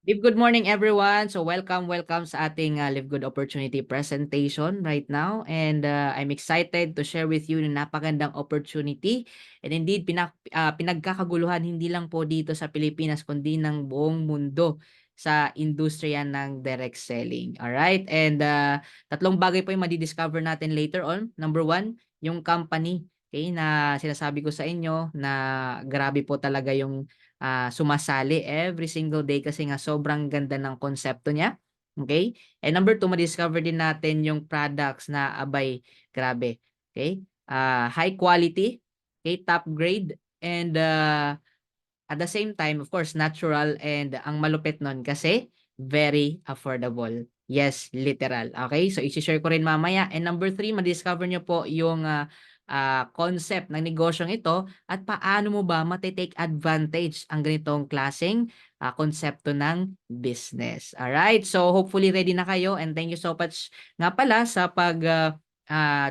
Live good morning everyone. So welcome sa ating Live Good Opportunity presentation right now. And I'm excited to share with you yung napagandang opportunity. And indeed, pinagkakaguluhan hindi lang po dito sa Pilipinas kundi ng buong mundo sa industriya ng direct selling. Alright? And tatlong bagay po yung madidiscover natin later on. Number one, yung company. Okay, na sinasabi ko sa inyo na grabe po talaga yung sumasali every single day kasi nga sobrang ganda ng konsepto niya. Okay? And number two, ma-discover din natin yung products na abay, grabe. Okay? High quality, okay, top grade, and at the same time, of course, natural and ang malupit nun kasi very affordable. Yes, literal. Okay? So, isi-share ko rin mamaya. And number three, ma-discover nyo po yung concept ng negosyong ito at paano mo ba matitake advantage ang ganitong klaseng konsepto ng business. Alright? So, hopefully ready na kayo and thank you so much nga pala sa pag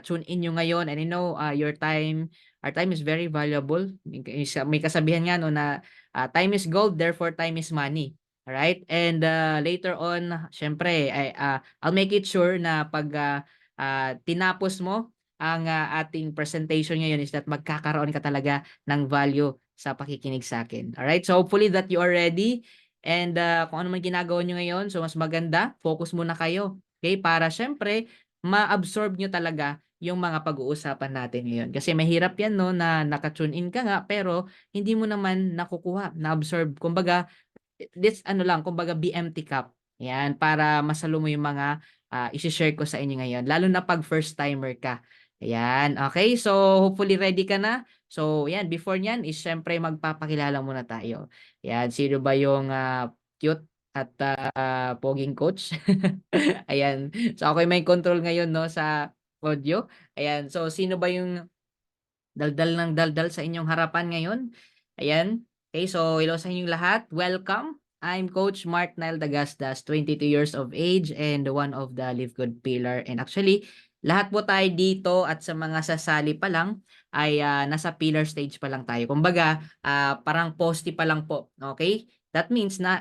tune in nyo ngayon. And I know our time is very valuable. May kasabihan nga no na time is gold, therefore time is money. Alright? And later on, syempre, I'll make it sure na pag tinapos mo ang ating presentation ngayon is that magkakaroon ka talaga ng value sa pakikinig sa akin. Alright? So hopefully that you are ready. And kung ano man ginagawa nyo ngayon, so mas maganda, focus muna kayo. Okay? Para syempre, ma-absorb nyo talaga yung mga pag-uusapan natin ngayon. Kasi mahirap yan no na naka-tune in ka nga pero hindi mo naman nakukuha, na-absorb. Kumbaga, this ano lang, kumbaga BMT cup. Yan, para masalo mo yung mga isi-share ko sa inyo ngayon. Lalo na pag first timer ka. Ayan, okay? So, hopefully ready ka na. So, yan, before nyan is syempre magpapakilala muna tayo. Yan, sino ba yung cute at poging coach? Ayan. So, ako may control ngayon no sa audio. Ayan. So, sino ba yung daldal ng daldal sa inyong harapan ngayon? Ayan. Okay, so hello sa inyong lahat. Welcome. I'm Coach Mark Nile Dagasdas, 22 years of age and one of the Live Good Pillar. And actually, lahat po tayo dito at sa mga sasali pa lang ay nasa pillar stage pa lang tayo. Kumbaga, parang poste pa lang po. Okay? That means na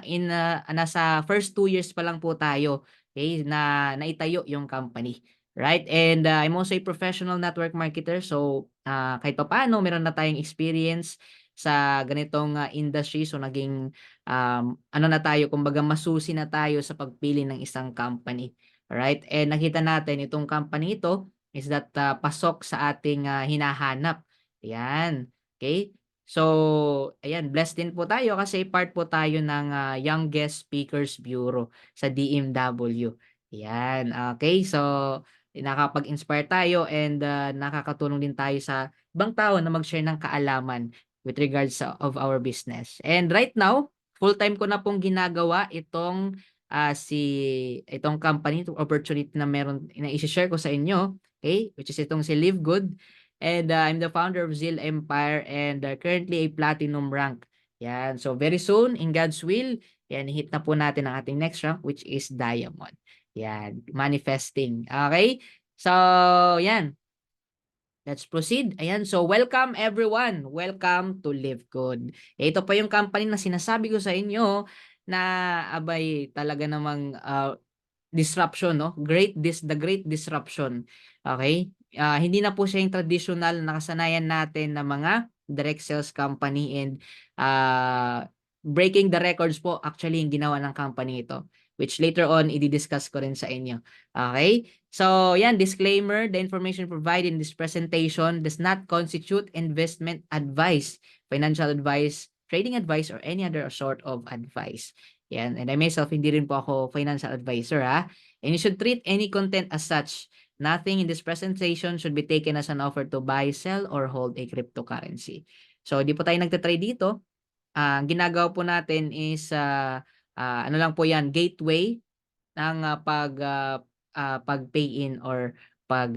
nasa first 2 years pa lang po tayo, okay, na naitayo yung company. Right? And I'm also a professional network marketer. So, kahit pa paano, meron na tayong experience sa ganitong industry. So, naging, ano na tayo, kumbaga masusi na tayo sa pagpili ng isang company. Right? And nakita natin, itong company ito is that pasok sa ating hinahanap. Ayan. Okay? So, ayan, blessed din po tayo kasi part po tayo ng Youngest Speakers Bureau sa DMW. Ayan. Okay? So, nakakapag-inspire tayo and nakakatulong din tayo sa ibang tao na mag-share ng kaalaman with regards of our business. And right now, full-time ko na pong ginagawa itong company, itong opportunity na meron na i-share ko sa inyo, okay? Which is itong si Live Good. And I'm the founder of Zeal Empire and currently a platinum rank. Yan. So very soon, in God's will, yan, hit na po natin ang ating next rank which is diamond. Yan, manifesting. Okay? So, yan. Let's proceed. Ayan, so welcome everyone. Welcome to Live Good. Ito pa yung company na sinasabi ko sa inyo na abay talaga namang disruption, no? The great disruption. Okay? Hindi na po siya yung traditional na kasanayan natin na mga direct sales company and breaking the records po actually yung ginawa ng company ito, which later on i-discuss ko rin sa inyo. Okay? So, yan, disclaimer, the information provided in this presentation does not constitute investment advice, financial advice, trading advice, or any other sort of advice. Yan, and I myself, hindi rin po ako financial advisor, ha? And you should treat any content as such. Nothing in this presentation should be taken as an offer to buy, sell, or hold a cryptocurrency. So, di po tayo nagtatrade dito. Ang ginagawa po natin is, ano lang po yan, gateway ng pag-pay in or pag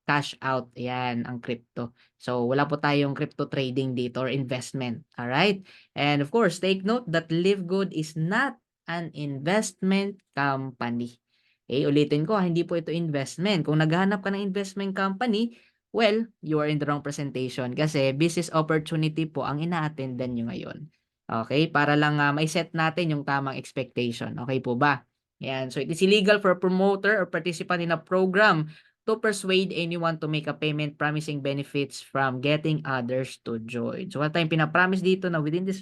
cash out, yan ang crypto. So wala po tayong crypto trading dito or investment. All right? And of course, take note that Live Good is not an investment company. Okay, ulitin ko, hindi po ito investment. Kung naghahanap ka ng investment company, well, you are in the wrong presentation kasi business opportunity po ang ina-attendan nyo ngayon. Okay, para lang, mai-set natin yung tamang expectation, okay po ba? Yan, so it is illegal for a promoter or participant in a program to persuade anyone to make a payment promising benefits from getting others to join. So, what tayong pina-promise dito na within this,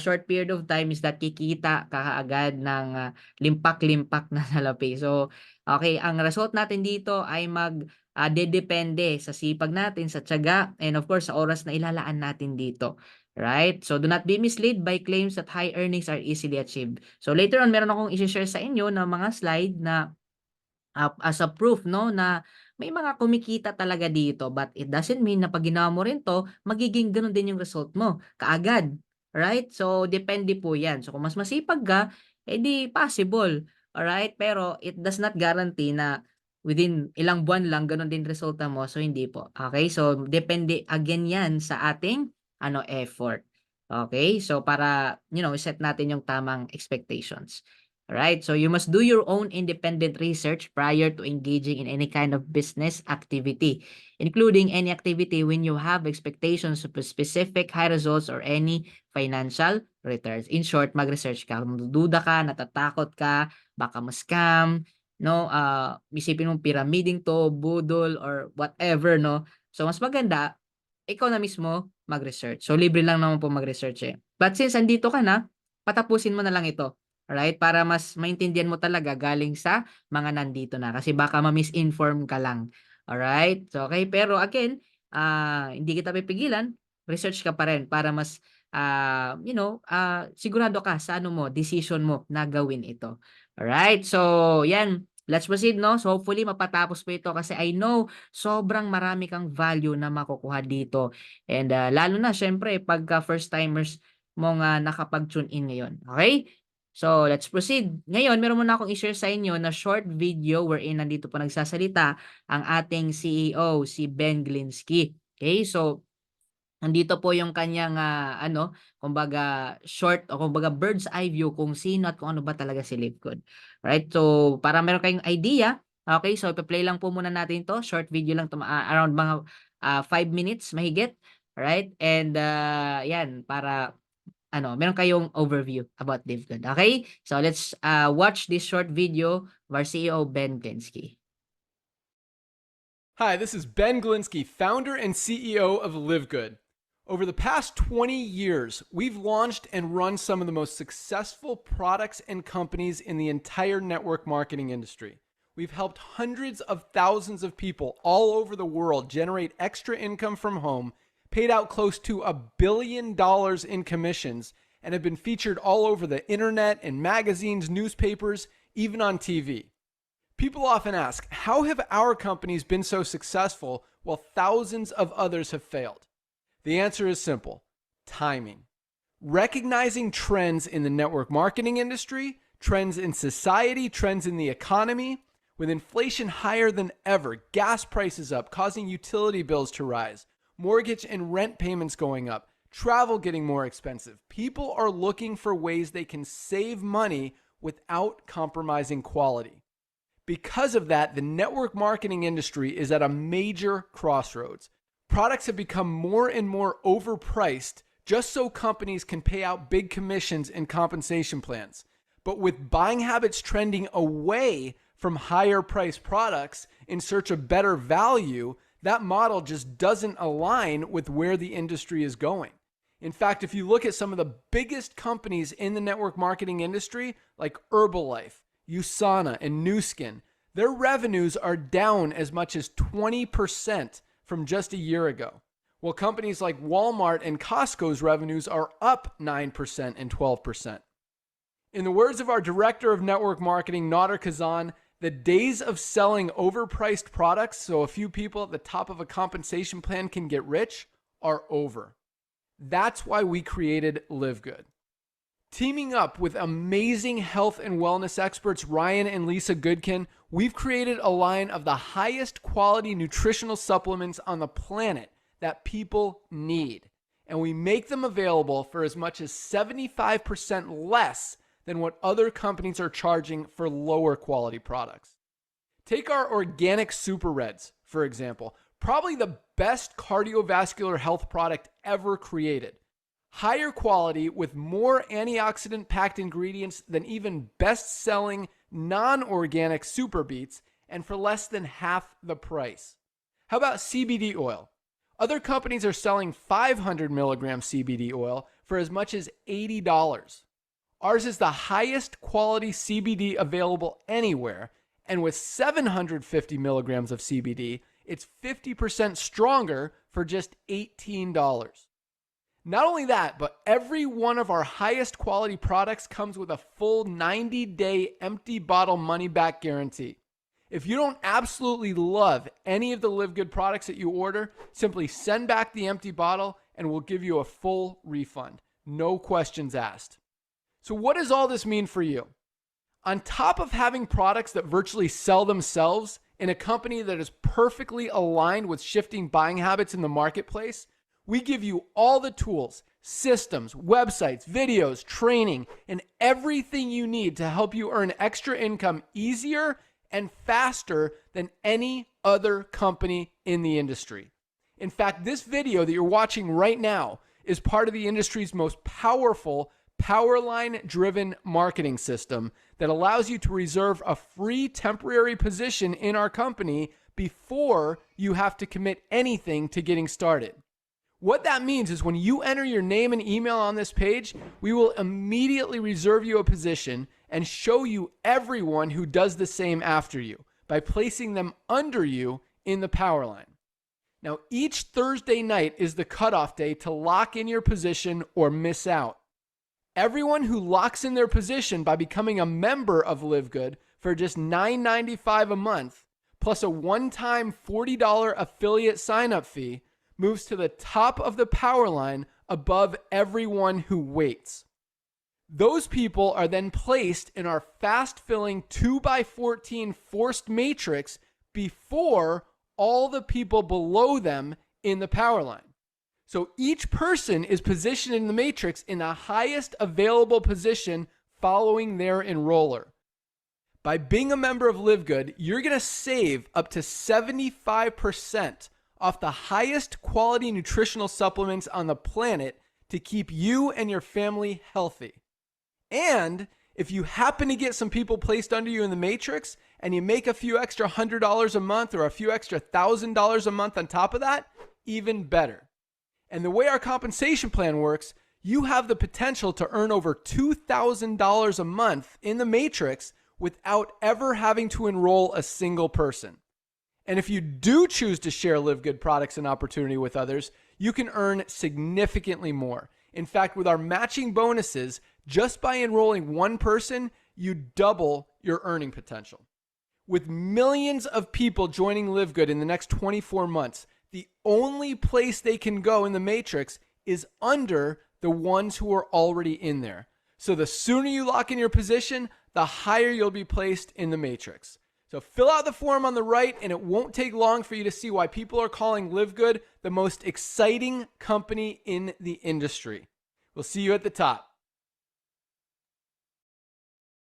short period of time is that kikita ka kaagad ng, limpak-limpak na salapi. So, okay, ang result natin dito ay dedepende sa sipag natin, sa tiyaga, and of course sa oras na ilalaan natin dito. Right? So, do not be misled by claims that high earnings are easily achieved. So, later on, meron akong i-share sa inyo na mga slide na as a proof 'no, na may mga kumikita talaga dito, but it doesn't mean na 'pag ginawa mo rin 'to, magiging gano'n din yung result mo kaagad, right? So, depende po 'yan. So, kung mas masipag ka, edi possible, alright? Pero it does not guarantee na within ilang buwan lang gano'n din resulta mo, so hindi po, okay? So, depende again 'yan sa ating effort, okay? So, para, set natin yung tamang expectations. Alright, so you must do your own independent research prior to engaging in any kind of business activity, including any activity when you have expectations of specific high results or any financial returns. In short, mag-research ka. Kung duda ka, natatakot ka, baka ma-scam, no? Isipin mong pyramiding to, budol, or whatever, no? So, mas maganda, ikaw na mismo mag-research. So, libre lang naman po mag-research eh. But since andito ka na, patapusin mo na lang ito. Alright? Para mas maintindihan mo talaga galing sa mga nandito na. Kasi baka ma-misinform ka lang. Alright? So, okay. Pero again, hindi kita pipigilan. Research ka pa rin para mas, sigurado ka sa decision mo na gawin ito. Alright? So, yan. Let's proceed, no? So, hopefully, mapatapos po ito kasi I know sobrang marami kang value na makukuha dito. And lalo na, syempre, pagka first-timers mong nakapag-tune in ngayon. Okay? So, let's proceed. Ngayon, meron muna akong i-share sa inyo na short video wherein nandito po nagsasalita ang ating CEO, si Ben Glinsky. Okay? So, nandito po yung kanyang kumbaga short o kumbaga bird's eye view kung sino at kung ano ba talaga si Live Good. Right? So, para meron kayong idea, okay? So, ipa-play lang po muna natin 'to. Short video lang 'to, around mga 5 minutes mahigit. Right? And yan para meron kayong overview about Live Good. Okay? So, let's watch this short video of our CEO, Ben Glinsky. Hi, this is Ben Glinsky, founder and CEO of Live Good. Over the past 20 years, we've launched and run some of the most successful products and companies in the entire network marketing industry. We've helped hundreds of thousands of people all over the world generate extra income from home, paid out close to $1 billion in commissions, and have been featured all over the internet and magazines, newspapers, even on TV. People often ask, how have our companies been so successful while thousands of others have failed? The answer is simple: timing. Recognizing trends in the network marketing industry, trends in society, trends in the economy. With inflation higher than ever, gas prices up, causing utility bills to rise, mortgage and rent payments going up, travel getting more expensive, people are looking for ways they can save money without compromising quality. Because of that, the network marketing industry is at a major crossroads. Products have become more and more overpriced just so companies can pay out big commissions and compensation plans. But with buying habits trending away from higher priced products in search of better value, that model just doesn't align with where the industry is going. In fact, if you look at some of the biggest companies in the network marketing industry, like Herbalife, USANA, and Nu Skin, their revenues are down as much as 20% from just a year ago. While companies like Walmart and Costco's revenues are up 9% and 12%. In the words of our director of network marketing, Nader Kazan, the days of selling overpriced products so a few people at the top of a compensation plan can get rich are over. That's why we created Live Good. Teaming up with amazing health and wellness experts Ryan and Lisa Goodkin, we've created a line of the highest quality nutritional supplements on the planet that people need. And we make them available for as much as 75% less than what other companies are charging for lower quality products. Take our organic Super Reds, for example, probably the best cardiovascular health product ever created. higher quality with more antioxidant packed ingredients than even best selling non organic Super Beets, and for less than half the price. How about CBD oil? Other companies are selling 500 milligram CBD oil for as much as $80. Ours is the highest quality CBD available anywhere, and with 750 milligrams of CBD, it's 50% stronger for just $18. Not only that, but every one of our highest quality products comes with a full 90-day empty bottle money back guarantee. If you don't absolutely love any of the Live Good products that you order, simply send back the empty bottle and we'll give you a full refund. No questions asked. So what does all this mean for you? On top of having products that virtually sell themselves in a company that is perfectly aligned with shifting buying habits in the marketplace, we give you all the tools, systems, websites, videos, training, and everything you need to help you earn extra income easier and faster than any other company in the industry. In fact, this video that you're watching right now is part of the industry's most powerful Powerline-driven marketing system that allows you to reserve a free temporary position in our company before you have to commit anything to getting started. What that means is when you enter your name and email on this page, we will immediately reserve you a position and show you everyone who does the same after you by placing them under you in the Powerline. Now, each Thursday night is the cutoff day to lock in your position or miss out. Everyone who locks in their position by becoming a member of Live Good for just $9.95 a month, plus a one-time $40 affiliate sign-up fee, moves to the top of the Powerline above everyone who waits. Those people are then placed in our fast-filling 2x14 forced matrix before all the people below them in the Powerline. So each person is positioned in the matrix in the highest available position following their enroller. By being a member of Live Good, you're going to save up to 75% off the highest quality nutritional supplements on the planet to keep you and your family healthy. And if you happen to get some people placed under you in the matrix and you make a few extra $100 a month or a few extra $1,000 a month on top of that, even better. And the way our compensation plan works, you have the potential to earn over $2,000 a month in the matrix without ever having to enroll a single person. And if you do choose to share Live Good products and opportunity with others, you can earn significantly more. In fact, with our matching bonuses, just by enrolling one person, you double your earning potential. With millions of people joining Live Good in the next 24 months, the only place they can go in the matrix is under the ones who are already in there. So the sooner you lock in your position, the higher you'll be placed in the matrix. So fill out the form on the right, and it won't take long for you to see why people are calling Live Good the most exciting company in the industry. We'll see you at the top.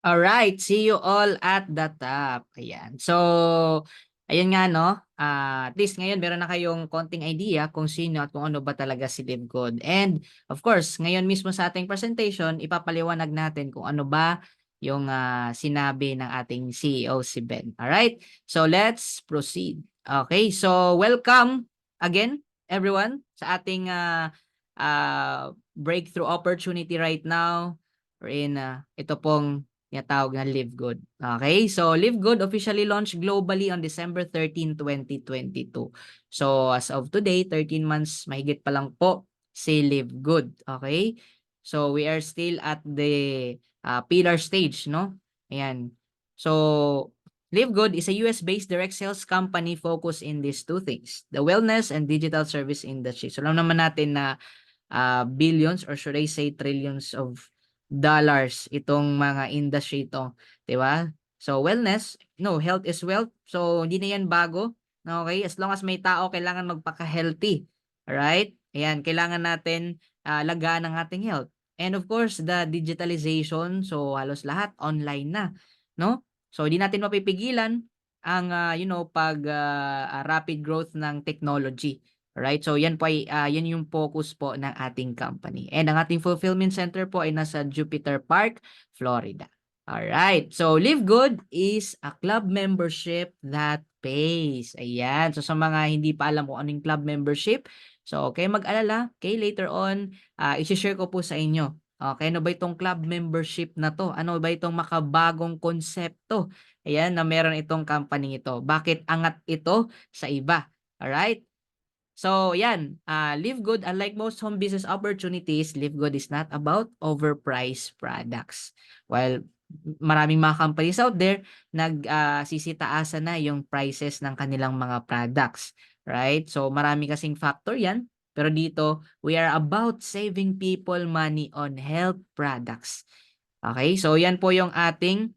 All right, see you all at the top. Ayan. So, ayun nga no, at least ngayon meron na kayong konting idea kung sino at kung ano ba talaga si Live Good. And of course, ngayon mismo sa ating presentation, ipapaliwanag natin kung ano ba yung sinabi ng ating CEO si Ben. All right? So, let's proceed. Okay, so welcome again everyone sa ating breakthrough opportunity right now. Wherein ito pong tinatawag na Live Good. Okay? So, Live Good officially launched globally on December 13, 2022. So, as of today, 13 months mahigit pa lang po si Live Good. Okay? So, we are still at the pillar stage, no? Ayan. So, Live Good is a US-based direct sales company focused in these two things, the wellness and digital service industry. So, alam naman natin na billions or should I say trillions of dollars itong mga industry ito, 'di ba? So wellness, no, health is wealth. So hindi na 'yan bago. Okay? As long as may tao, kailangan magpaka-healthy. Alright? Ayan, kailangan natin lagaan ang ating health. And of course, the digitalization, so halos lahat online na, no? So hindi natin mapipigilan ang rapid growth ng technology. Alright, so yan po ay, yan yung focus po ng ating company. And ang ating fulfillment center po ay nasa Jupiter Park, Florida. Alright, so Live Good is a club membership that pays. Ayan, so sa mga hindi pa alam kung anong club membership, so okay mag-alala, okay, later on, i-share ko po sa inyo. Okay, ano ba itong club membership na to? Ano ba itong makabagong konsepto? Ayan, na meron itong company ito. Bakit angat ito sa iba? Alright? So, yan, Live Good, unlike most home business opportunities, Live Good is not about overpriced products. While maraming mga companies out there, sisitaasan na yung prices ng kanilang mga products, right? So, marami kasing factor yan. Pero dito, we are about saving people money on health products. Okay? So, yan po yung ating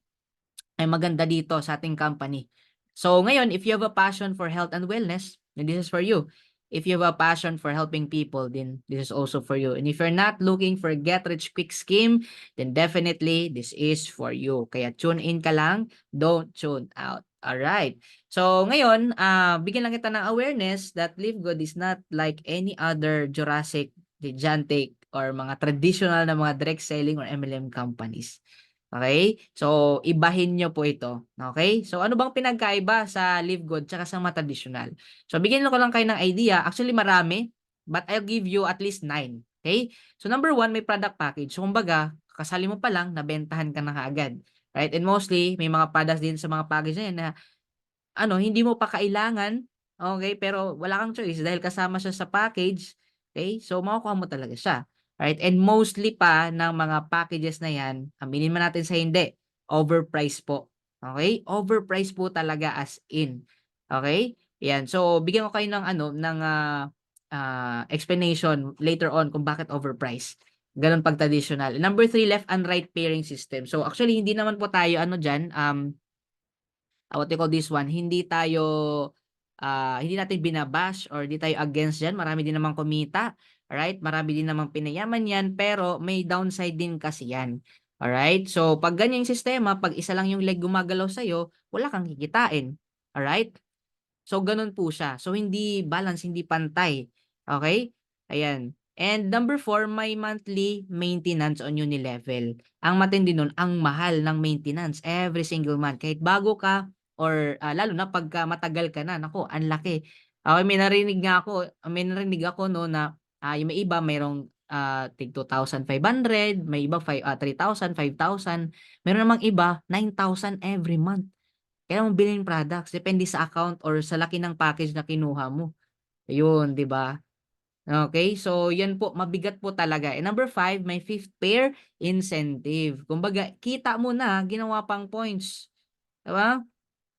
ay maganda dito sa ating company. So ngayon, if you have a passion for health and wellness, then this is for you. If you have a passion for helping people, then this is also for you. And if you're not looking for a get-rich-quick scheme, then definitely this is for you. Kaya tune in ka lang, don't tune out. Alright. So ngayon, bigyan lang kita ng awareness that Live Good is not like any other Jurassic, Gigantic, or mga traditional na mga direct selling or MLM companies. Okay? So, ibahin nyo po ito. Okay? So, ano bang pinagkaiba sa Live Good tsaka sa mga tradisyonal? So, bigyan ko lang kayo ng idea. Actually, marami. But I'll give you at least 9. Okay? So, number 1, may product package. So, kumbaga, kasali mo pa lang, nabentahan ka na kaagad. Right? And mostly, may mga products din sa mga package na yan na hindi mo pa kailangan, okay, pero wala kang choice dahil kasama siya sa package, okay, so makukuha mo talaga siya, right? And mostly pa ng mga packages na yan, aminin man natin sa hindi, overpriced po, okay? Overpriced po talaga as in, okay? Yan, so bigyan ko kayo ng explanation later on kung bakit overpriced. Ganun pag traditional. Number 3, left and right pairing system. So actually hindi naman po tayo diyan, what they call this one, hindi natin binabash or hindi tayo against yan. Marami din namang kumita, alright? Marami din namang pinayaman yan, pero may downside din kasi yan. Alright? So, pag ganyang sistema, pag isa lang yung leg gumagalaw sa'yo, wala kang kikitain. Alright? So, ganun po siya. So, hindi balance, hindi pantay. Okay? Ayan. And number 4, may monthly maintenance on Unilevel. Ang matindi nun, ang mahal ng maintenance every single month. Kahit bago ka or lalo na pagka matagal ka na, naku, ang laki. Okay, may narinig ako no na yung may iba mayroong tig 2,500, may iba 3,000, 5,000. Meron namang iba 9,000 every month. Kailangan mong bilhin products depende sa account or sa laki ng package na kinuha mo. Ayun, 'di ba? Okay, so 'yan po, mabigat po talaga. And number 5, may fifth pair incentive. Kumbaga, kita mo na ginawa pang points, 'di ba?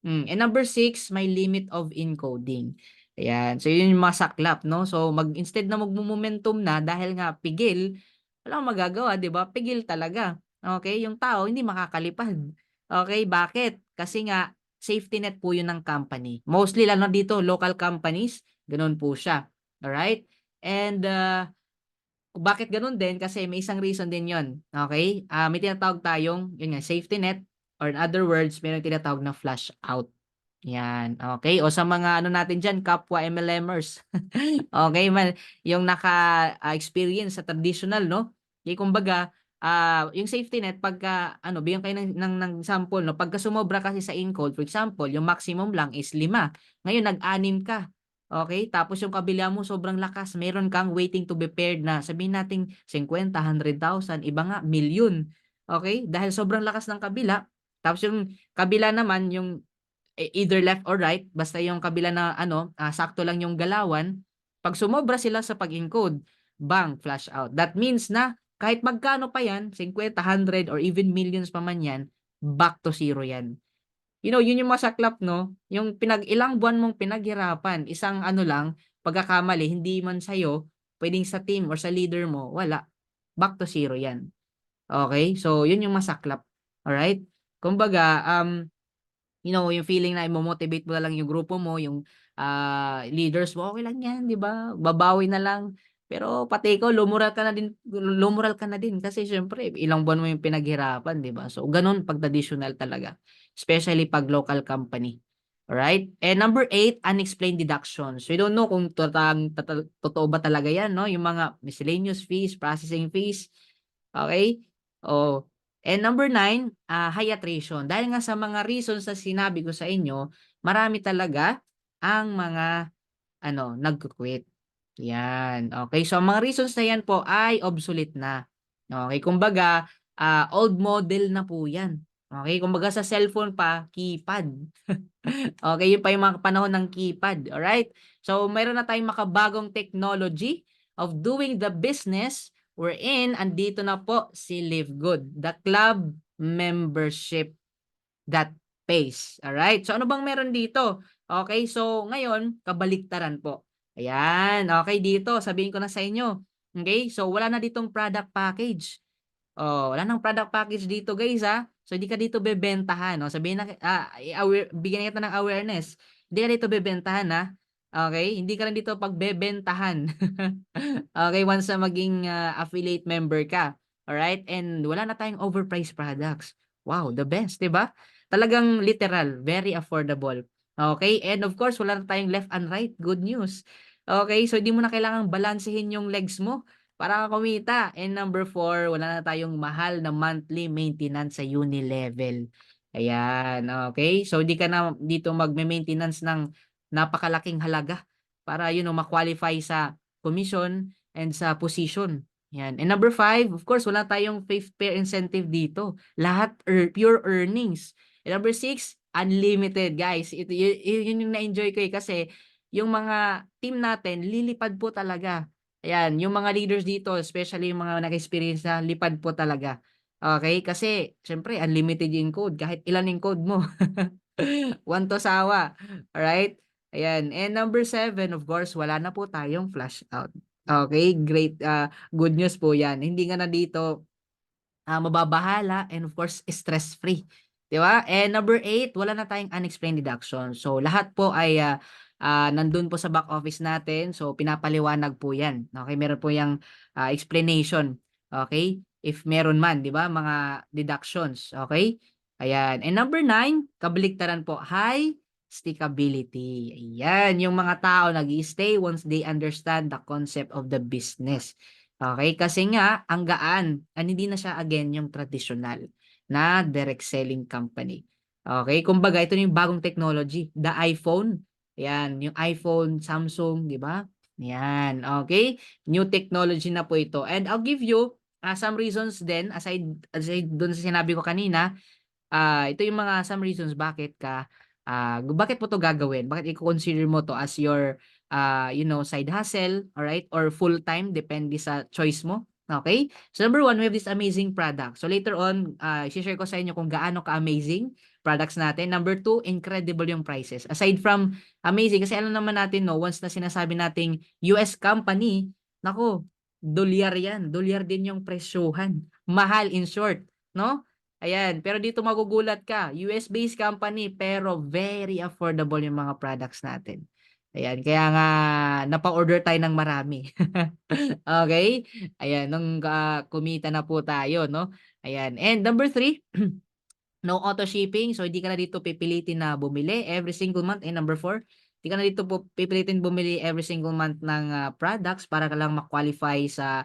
And number 6, may limit of encoding. Ayan, so yun yung masaklap, no? So instead na magmo-momentum na dahil nga pigil, wala kang magagawa, 'di ba? Pigil talaga. Okay, yung tao hindi makakalipad. Okay, bakit? Kasi nga safety net po yun ng company. Mostly lalo na dito, local companies, ganoon po siya. Alright? And bakit gano'n din? Kasi may isang reason din 'yon, okay? May tinatawag tayong, 'yun nga, safety net or in other words, merong tinatawag na flush out. 'Yan, okay? O sa mga natin diyan, kapwa MLMers, okay, yung experience sa traditional 'no? Kumbaga, yung safety net pagka bigyan kayo ng sample 'no, pagka sumobra kasi sa encode, for example, yung maximum lang is 5, ngayon nag-6 ka. Okay, tapos yung kabila mo sobrang lakas, meron kang waiting to be paired na sabihin nating 50, 100,000, iba nga milyon. Okay, dahil sobrang lakas ng kabila, tapos yung kabila naman yung either left or right, basta yung kabila na sakto lang yung galawan, pag sumobra sila sa pag-encode, bang, flash out. That means na kahit magkano pa yan, 50, 100 or even millions pa man yan, back to zero yan. Yun yung masaklap 'no, yung ilang buwan mong pinaghirapan, isang lang, pagkakamali hindi man sa'yo, puwedeng sa team or sa leader mo, wala, back to zero 'yan. Okay, so yun yung masaklap, alright? Kumbaga, yung feeling na imo-motivate mo na lang yung grupo mo, yung, leaders mo, "Okey lang 'yan, 'di ba, babawi na lang." Pero pati ikaw lumural ka na din kasi siyempre ilang buwan mo yung pinaghirapan, 'di ba? So gano'n 'pag traditional talaga, especially 'pag local company. Alright? And number 8, unexplained deductions. So, you don't know kung totoo ba talaga yan, no? Yung mga miscellaneous fees, processing fees. Okay? Oh. And number 9, high attrition. Dahil nga sa mga reasons na sinabi ko sa inyo, marami talaga ang mga nagko-quit. Yan. Okay, so ang mga reasons na yan po ay obsolete na. Okay, kumbaga, old model na po yan. Okay, kumbaga sa cellphone pa, keypad. Okay, yun pa yung mga panahon ng keypad. Alright? So, mayroon na tayong makabagong technology of doing the business wherein andito na po si Live Good, the club membership that pays. Alright? So, ano bang meron dito? Okay, so ngayon, kabaliktaran po. Ayan, okay dito, sabihin ko na sa inyo. Okay, so wala na ditong product package. Oh, wala nang product package dito, guys, ha. So hindi ka dito bebentahan, no. Sabihin na bigyan kita ng awareness. Hindi ka dito bebentahan, ha. Okay? Hindi ka rin dito pagbebentahan. Okay, once na maging affiliate member ka. All right? And wala na tayong overpriced products. Wow, the best, 'di ba? Talagang literal, very affordable. Okay? And of course, wala na tayong left and right. Good news. Okay, so hindi mo na kailangang balansehin yung legs mo para kumita. And number 4, wala na tayong mahal na monthly maintenance sa Unilevel. Ayan, okay. So, di ka na dito magme-maintenance ng napakalaking halaga para ma-qualify sa commission and sa position. Yan. And number 5, of course, wala tayong fifth pair incentive dito. Lahat pure earnings. And number 6, unlimited, guys. Yun yung na-enjoy ko kasi yung mga team natin, lilipad po talaga. Ayan, yung mga leaders dito, especially yung mga nag-experience na lipad po talaga. Okay? Kasi, syempre, unlimited yung code. Kahit ilan yung code mo. One to sawa. Alright? Ayan. And number 7, of course, wala na po tayong flash out. Okay? Great. Good news po yan. Hindi nga na dito mababahala and of course, stress-free. 'Di ba? And number 8, wala na tayong unexplained deduction. So, lahat po ay nandun po sa back office natin. So, pinapaliwanag po yan. Okay? Meron po yung explanation. Okay? If meron man, 'di ba? Mga deductions. Okay? Ayan. And number 9, kabaliktaran po, high stickability. Ayan, yung mga tao nag-i-stay once they understand the concept of the business. Okay, kasi nga ang gaan and hindi na siya again yung traditional na direct selling company. Okay, kumbaga ito na yung bagong technology, the iPhone. Yan, yung iPhone, Samsung, di ba? Yan, okay? New technology na po ito. And I'll give you some reasons din aside dun sa sinabi ko kanina. Ito yung mga some reasons bakit mo 'to gagawin? Bakit i-consider mo 'to as your, side hustle, alright, or full-time depende sa choice mo, okay? So number 1, we have this amazing product. So later on, i-she-share ko sa inyo kung gaano ka-amazing products natin. Number 2, incredible yung prices. Aside from amazing, kasi alam naman natin 'no, once na sinasabi nating US company, naku, dolyar 'yan, dolyar din yung presyohan. Mahal in short, 'no? Ayan, pero dito magugulat ka, US-based company pero very affordable yung mga products natin. Ayan, kaya nga napa-order tayo ng marami. Okay? Ayan, nung kumita na po tayo, no? Ayan, and number 3, no auto shipping. So, hindi ka na dito pipilitin na bumili every single month. And number 4, hindi ka na dito po pipilitin bumili every single month ng products para ka lang ma-qualify sa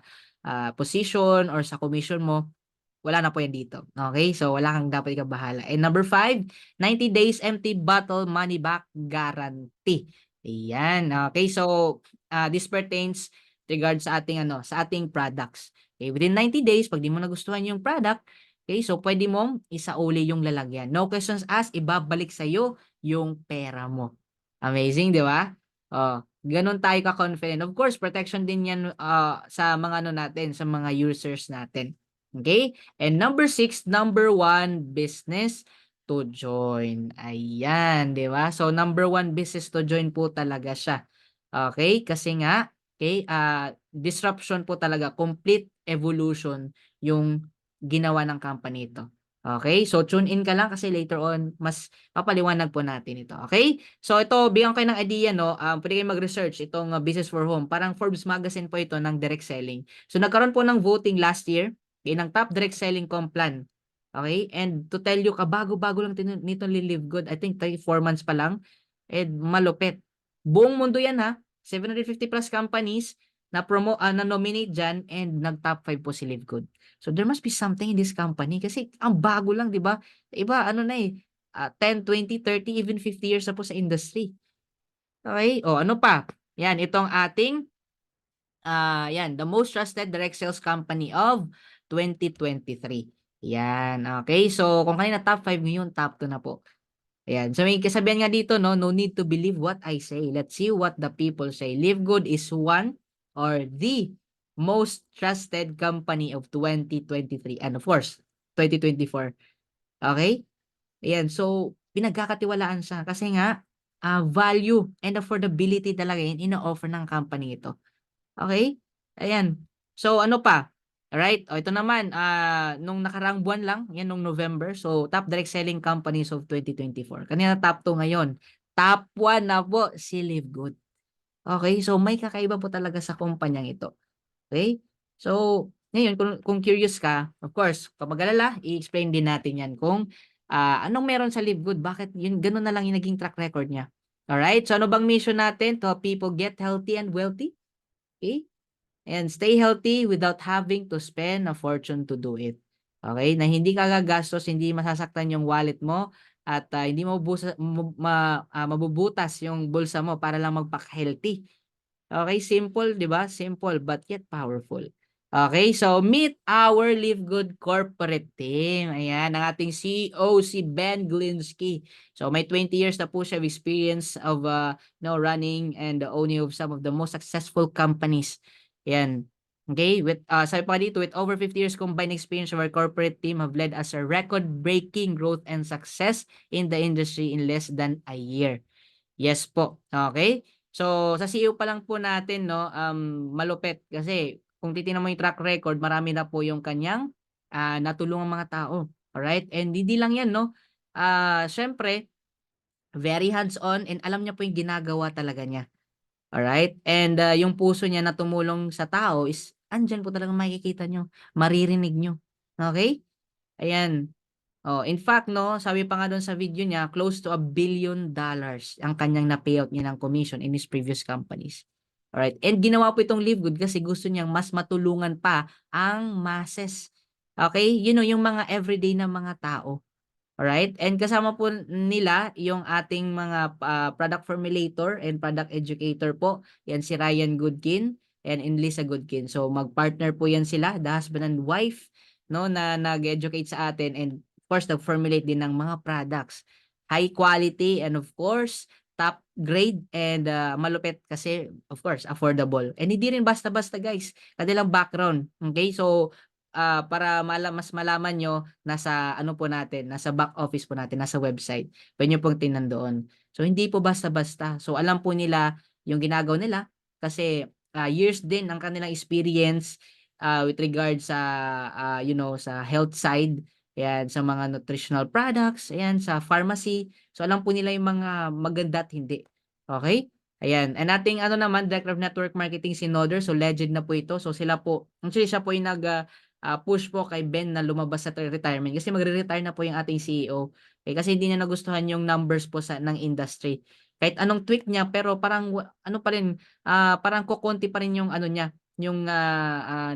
position or sa commission mo. Wala na po yan dito. Okay? So, wala kang dapat ikabahala. And number 5, 90 days empty bottle money back guarantee. Ayan. Okay? So, this pertains regards sa ating sa ating products. Okay? Within 90 days, pag di mo nagustuhan yung product, okay, so pwede mong isauli yung lalagyan. No questions asked, ibabalik sa iyo yung pera mo. Amazing, di ba? Oh, ganun tayo ka-confident. Of course, protection din yan sa mga natin, sa mga users natin. Okay? And number 6, number 1 business to join. Ayan, 'di ba? So number 1 business to join po talaga siya. Okay? Kasi nga, okay, disruption po talaga, complete evolution yung ginawa ng company ito. Okay? So tune in ka lang kasi later on mas papaliwanag po natin ito. Okay? So ito, bigyan ko kayo ng idea, no? Pwede kayong mag-research itong Business for Home. Parang Forbes magazine po ito ng direct selling. So nagkaroon po ng voting last year. Okay, ng top direct selling comp plan. Okay? And to tell you, kabago-bago lang nito ni Live Good. I think 3-4 months pa lang. And malupit. Buong mundo yan ha. 750 plus companies na nominate dyan and nag-top 5 po si Live Good. So there must be something in this company kasi ang bago lang, di ba? Iba, ano na 10, 20, 30, even 50 years na po sa industry. Okay? O, ano pa? Yan, itong ating yan, the most trusted direct sales company of 2023. Yan, okay. So, kung kanina top 5 ngayon, top 2 na po. Ayan. So, may kasabihan nga dito, no? No need to believe what I say. Let's see what the people say. Live Good is one or the most trusted company of 2023. And of course, 2024. Okay? Ayan. So, pinagkakatiwalaan siya kasi nga, value and affordability talaga yun ino-offer ng company ito. Okay? Ayan. So ano pa? Alright, o ito naman, nung nakaraang buwan lang, yan nung November, so top direct selling companies of 2024. Kanina top 2 ngayon. Top 1 na po si Live Good. Okay, so may kakaiba po talaga sa kumpanyang ito. Okay? So, ngayon kung curious ka, of course, 'wag mag-alala, i-explain din natin 'yan kung, anong meron sa Live Good, bakit yun gano'n na lang yung naging track record niya. Alright, so ano bang mission natin? To help people get healthy and wealthy. Okay? And stay healthy without having to spend a fortune to do it. Okay? Na hindi ka gagastos, hindi masasaktan yung wallet mo at hindi mabubutas yung bulsa mo para lang magpaka-healthy. Okay, simple, 'di ba? Simple but yet powerful. Okay, so meet our Live Good corporate team. Ayan, ang ating CEO si Ben Glinsky. So may 20 years na po siya of experience of running and owning of some of the most successful companies. Ayan. Okay, with sabi pa dito, with over 50 years combined experience of our corporate team have led us a record-breaking growth and success in the industry in less than a year. Yes po, okay. So, sa CEO pa lang po natin 'no, malupit kasi kung titingnan mo yung track record marami na po yung kanyang, natulungang mga tao, alright? And hindi lang 'yan 'no, siyempre very hands-on and alam niya po yung ginagawa talaga niya, alright? And, yung puso niya na tumulong sa tao is andiyan po talagang makikita niyo, maririnig niyo, okey? Ayan. Oh, in fact 'no, sabi pa nga dun sa video niya, close to $1 billion ang kanyang na-payout niya ng commission in his previous companies. Alright, and ginawa po itong Live Good kasi gusto niyang mas matulungan pa ang masses. Okay, yung mga everyday na mga tao. Alright, and kasama po nila yung ating mga, product formulator and product educator po, yan si Ryan Goodkin and Lisa Goodkin. So mag-partner po yan sila, the husband and wife 'no, na nag-educate sa atin and of course nag-formulate din ng mga products. High quality and of course top grade and, malupit kasi of course affordable. And hindi rin basta-basta guys, kanilang background, okay. So, para mas malaman niyo nasa ano po natin, nasa back office po natin, nasa website. Puwede niyo pong tingnan doon. So, hindi po basta-basta. So, alam po nila yung ginagawa nila kasi, years din ang kanilang experience, with regard sa, sa health side, ayan, sa mga nutritional products, ayan, sa pharmacy. So, alam po nila yung mga maganda at hindi. Okay. Ayan, and ating ano naman, Director of Network Marketing si Noder, so legend na po ito. So, sila po actually siya po yung push po kay Ben na lumabas sa retirement kasi magre-retire na po yung ating CEO. Eh, kasi hindi niya nagustuhan yung numbers po ng industry. Kahit anong tweak niya pero parang ano pa rin, parang kokonti pa rin yung ano niya, yung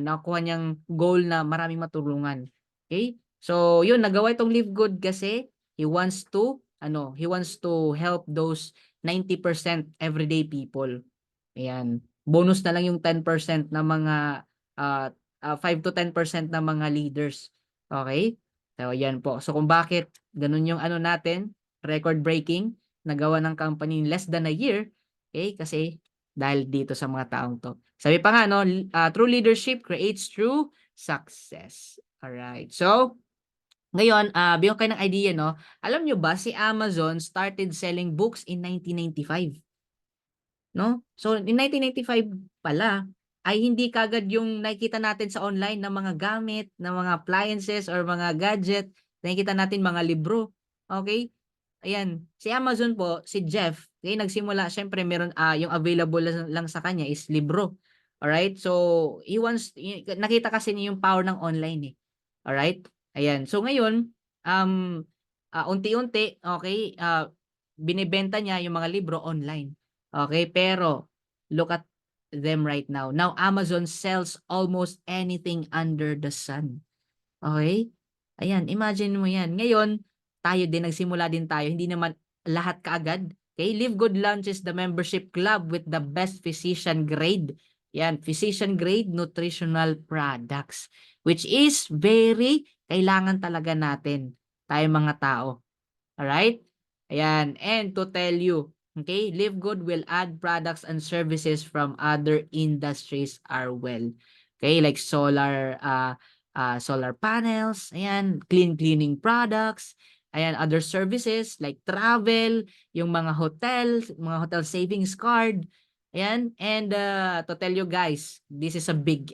nakuha niyang goal na maraming matulungan. Okay? So, yun nagawa itong Live Good kasi he wants to help those 90% everyday people. Ayan. Bonus na lang yung 10% na mga 5 to 10% na mga leaders. Okay? So, yan po. So, kung bakit ganun yung ano natin, record breaking, nagawa ng company in less than a year, okay? Kasi dahil dito sa mga taong to. Sabi pa nga, no, true leadership creates true success. Alright. So, ngayon, bigyan ko kayo ng idea, no? Alam nyo ba, si Amazon started selling books in 1995. No? So, in 1995 pala, ay hindi kagad yung nakikita natin sa online na mga gamit, na mga appliances or mga gadget, nakikita natin mga libro. Okay? Ayan, si Amazon po, si Jeff, nagsimula siyempre meron, yung available lang sa kanya is libro. Alright? So, nakita kasi niya yung power ng online, eh. Alright? Ayan. So ngayon, unti-unti, okay, binebenta niya yung mga libro online. Okay, pero look at them right now. Now Amazon sells almost anything under the sun. Okay? Ayan, imagine mo 'yan. Ngayon, tayo din nagsimula din tayo, hindi naman lahat kaagad. Okay, Live Good launches the membership club with the best physician grade. Yan, physician grade nutritional products, which is very kailangan talaga natin, tayong mga tao. Alright? Ayan. And to tell you, okay, Live Good will add products and services from other industries as well. Okay, like solar panels, ayan, cleaning products, ayan, other services like travel, yung mga hotel savings card, ayan. And to tell you guys, this is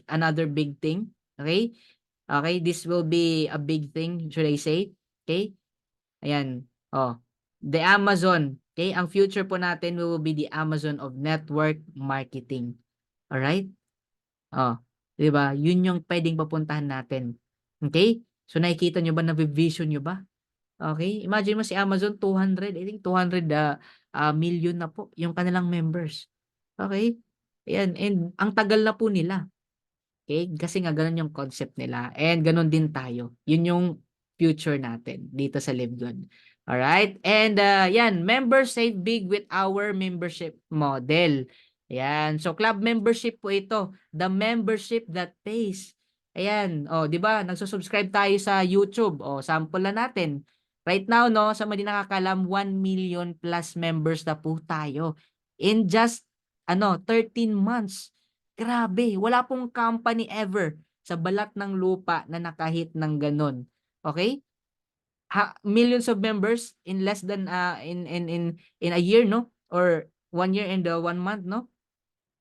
another big thing. Okay? Okay, this will be a big thing, should I say? Okay? Ayan, oh, the Amazon, okay? Ang future po natin will be the Amazon of network marketing. Alright? Oh, 'di ba? Yun yung pwedeng papuntahan natin. Okay? So nakikita nyo ba, navi-vision nyo ba? Okay? Imagine mo si Amazon 200, I think 200 million na po yung kanilang members. Okay? Ayan, and ang tagal na po nila. Okay, kasi nga gano'n yung concept nila and gano'n din tayo. Yun yung future natin dito sa Live Good. Alright? And 'yan, members save big with our membership model. Ayan. So club membership po ito, the membership that pays. Ayan, oh, 'di ba? Nagso-subscribe tayo sa YouTube. Oh, sample na natin. Right now, no, sa mga di nakakalam, 1 million plus members na po tayo in just 13 months. Grabe, wala pong company ever sa balat ng lupa na nakahit ng gano'n, okey? Millions of members in less than, in a year 'no, or 1 year and 1 month 'no?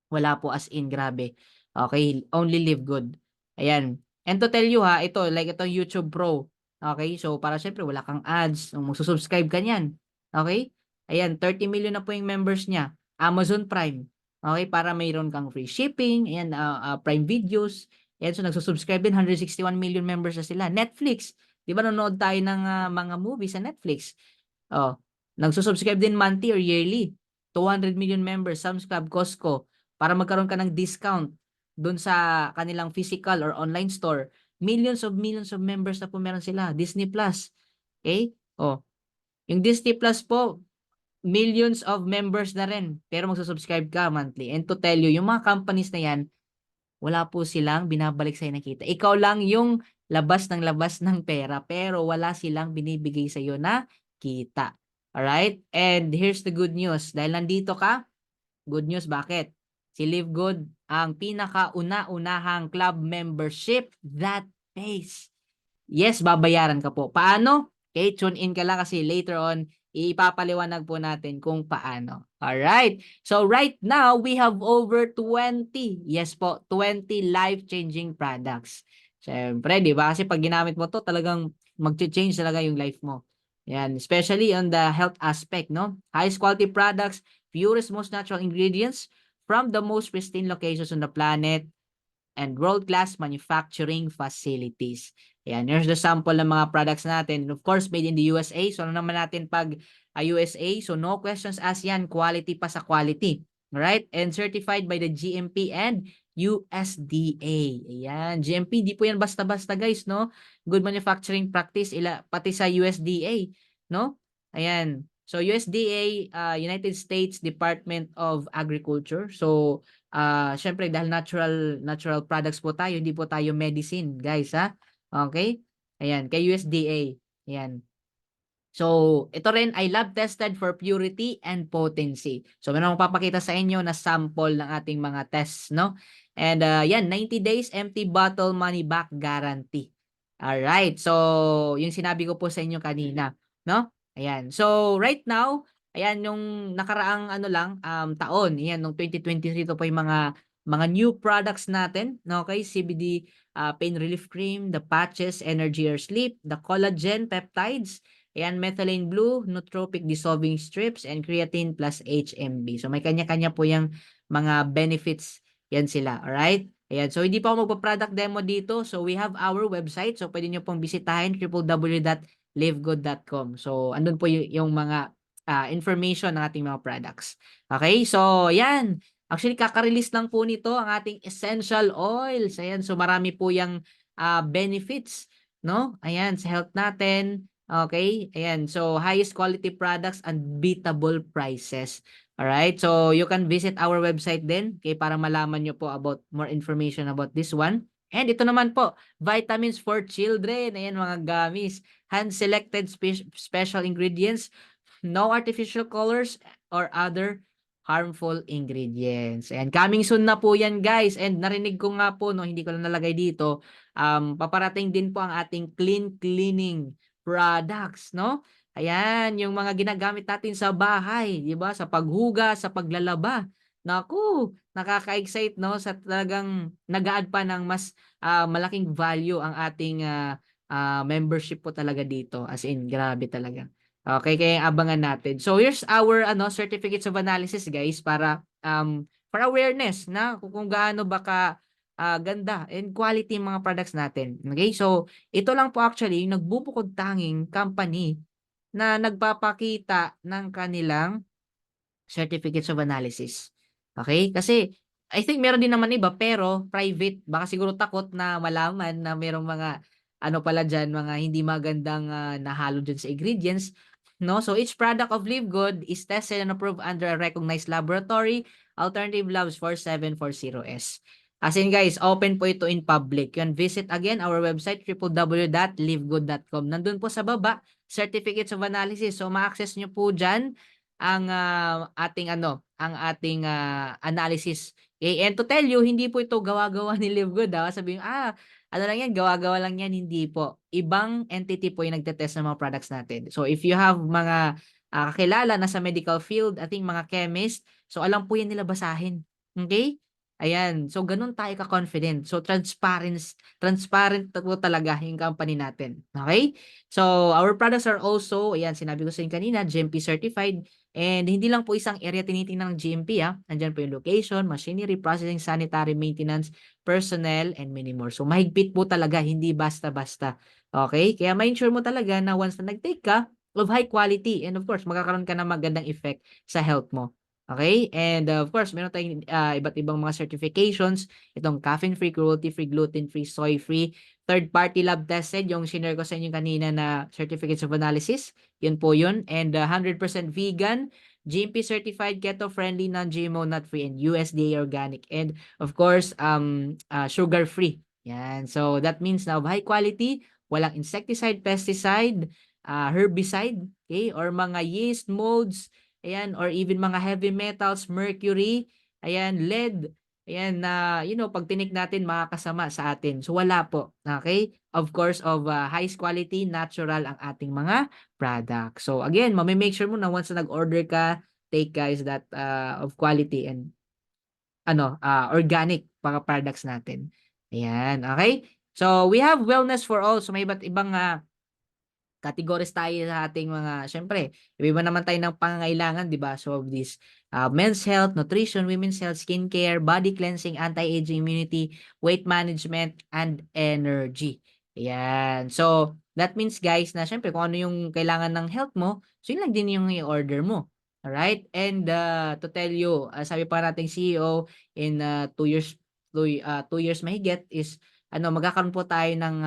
Wala po, as in grabe. Okay, only Live Good. Ayan. And to tell you ito like itong YouTube Pro. Okay, so para siyempre wala kang ads, magsu-subscribe ka niyan. Okay? Ayan, 30 million na po yung members niya. Amazon Prime. Okay, para mayroon kang free shipping, ayan, Prime Videos. Ayan, so nagsu-subscribe din, 161 million members na sila. Netflix, 'di ba nanonood tayo ng mga movie sa Netflix? Oh, nagsu-subscribe din monthly or yearly. 200 million members, Sam's Club, Costco, para magkaroon ka ng discount do'n sa kanilang physical or online store. Millions of members na po meron sila. Disney Plus, okay? Oh, yung Disney Plus po, millions of members na rin, pero magsu-subscribe ka monthly. And to tell you, yung mga companies na 'yan, wala po silang binabalik sa'yo na kita. Ikaw lang yung labas ng pera, pero wala silang binibigay sa'yo na kita. Alright? And here's the good news. Dahil nandito ka, good news, bakit? Si Live Good ang pinakauna-unahang club membership that pays. Yes, babayaran ka po. Paano? Okay, tune in ka lang kasi later on, ipapaliwanag po natin kung paano. Alright. So right now, we have over 20. Yes po, 20 life-changing products. Siyempre, di ba? Kasi pag ginamit mo to, talagang mag-change talaga yung life mo. Yan, especially on the health aspect, no? Highest quality products, purest, most natural ingredients from the most pristine locations on the planet and world-class manufacturing facilities. Ayan, here's the sample ng mga products natin. And of course, made in the USA. So, ano naman natin pag USA? So, no questions asked yan. Quality pa sa quality. Alright? And certified by the GMP and USDA. Ayan. GMP, di po yan basta-basta guys, no? Good manufacturing practice, pati sa USDA, no? Ayan. So, USDA, United States Department of Agriculture. So, syempre dahil natural products po tayo, hindi po tayo medicine, guys, ha? Okay? Ayan, kay USDA. Ayan. So, ito rin ay lab tested for purity and potency. So, meron akong papakita sa inyo na sample ng ating mga tests, no? And yan, 90 days empty bottle money back guarantee. Alright. So, yung sinabi ko po sa inyo kanina, no? Ayan. So, right now, ayan yung nakaraang taon, ayan nung 2023 to po yung mga new products natin, no? Okay, CBD pain relief cream, the patches, energy or sleep, the collagen peptides, ayan, methylene blue, nootropic dissolving strips, and creatine plus HMB. So, may kanya-kanya po yung mga benefits yan sila. Alright? Ayan, so hindi pa ako magpa-product demo dito. So we have our website. So pwede nyo pong bisitahin www.livegood.com. So andun po yung mga information ng ating mga products. Okay, so yan. Actually, kaka-release lang po nito ang ating essential oils. Ayan, so marami po yung benefits, no? Ayan, sa health natin. Okay, ayan. So highest quality products, unbeatable prices. Alright, so you can visit our website din para malaman nyo po about more information about this one. And ito naman po, vitamins for children. Ayan, mga gummies. Hand-selected special ingredients, no artificial colors or other harmful ingredients. And coming soon na po yan, guys. And narinig ko nga po, no, hindi ko lang nalagay dito, paparating din po ang ating cleaning products, no? Ayan, yung mga ginagamit natin sa bahay, 'di ba? Sa paghugas, sa paglalaba. Naku, nakaka-excite, no? Sa talagang nag-a-add pa ng mas malaking value ang ating membership po talaga dito. As in, grabe talaga. Okay, kaya abangan natin. So here's our certificates of analysis, guys, para for awareness na kung gaano baka ganda and quality yung mga products natin. Okay? So ito lang po actually yung nagbubukod tanging company na nagpapakita ng kanilang certificates of analysis. Okay? Kasi I think meron din naman iba pero private. Baka siguro takot na malaman na merong mga ano pala diyan, mga hindi magandang nahalo diyan sa ingredients. No? So each product of Live Good is tested and approved under a recognized laboratory, Alternative Labs 4740S. As in guys, open po ito in public. You can visit again our website www.livegood.com. Nandun po sa baba, certificates of analysis. So ma-access nyo po dyan ang ang ating analysis. And to tell you, hindi po ito gawa-gawa ni Livegood. Sabihin, ano lang yan, gawa-gawa lang yan. Hindi po. Ibang entity po yung nagtetest ng mga products natin. So if you have mga kakilala na sa medical field, ating mga chemist, so alam po yan nila basahin. Okay? Ayan. So ganun tayo ka-confident. So transparent po talaga yung company natin. Okay? So our products are also, ayan, sinabi ko sa inyo kanina, GMP certified. And hindi lang po isang area tinitingnan ng GMP, Nandiyan po yung location, machinery, processing, sanitary, maintenance, personnel, and many more. So mahigpit po talaga, hindi basta-basta. Okay? Kaya ma-ensure mo talaga na once na nag-take ka of high quality and of course, magkakaroon ka ng magandang effect sa health mo. Okay? And of course, meron tayong iba't ibang mga certifications. Itong caffeine-free, cruelty-free, gluten-free, soy-free, third-party lab tested, yung shinare ko sa inyo kanina na certificates of analysis. Yun po yun. And 100% vegan, GMP certified, keto-friendly, non-GMO, nut-free, and USDA organic. And of course, sugar-free. Yan. So that means na of high quality, walang insecticide, pesticide, herbicide, okay? Or mga yeast, molds, ayan, or even mga heavy metals, mercury, ayan, lead, ayan, na, pag tinik natin, makakasama sa atin. So, wala po. Okay? Of course, of highest quality, natural ang ating mga product. So, again, make sure mo na once na nag-order ka, take guys that of quality and organic para products natin. Ayan, okay? So, we have wellness for all. So, may iba't ibang categories tayo sa ating mga, syempre, iba naman tayo ng pangangailangan, di ba? So, of this men's health, nutrition, women's health, skincare, body cleansing, anti-aging, immunity, weight management, and energy. Ayan. So, that means, guys, na syempre, kung ano yung kailangan ng health mo, so yun lang din yung i-order mo. Alright? And to tell you, sabi pa nating CEO, in 2 years, 2 years mahigit is, magkakaroon po tayo ng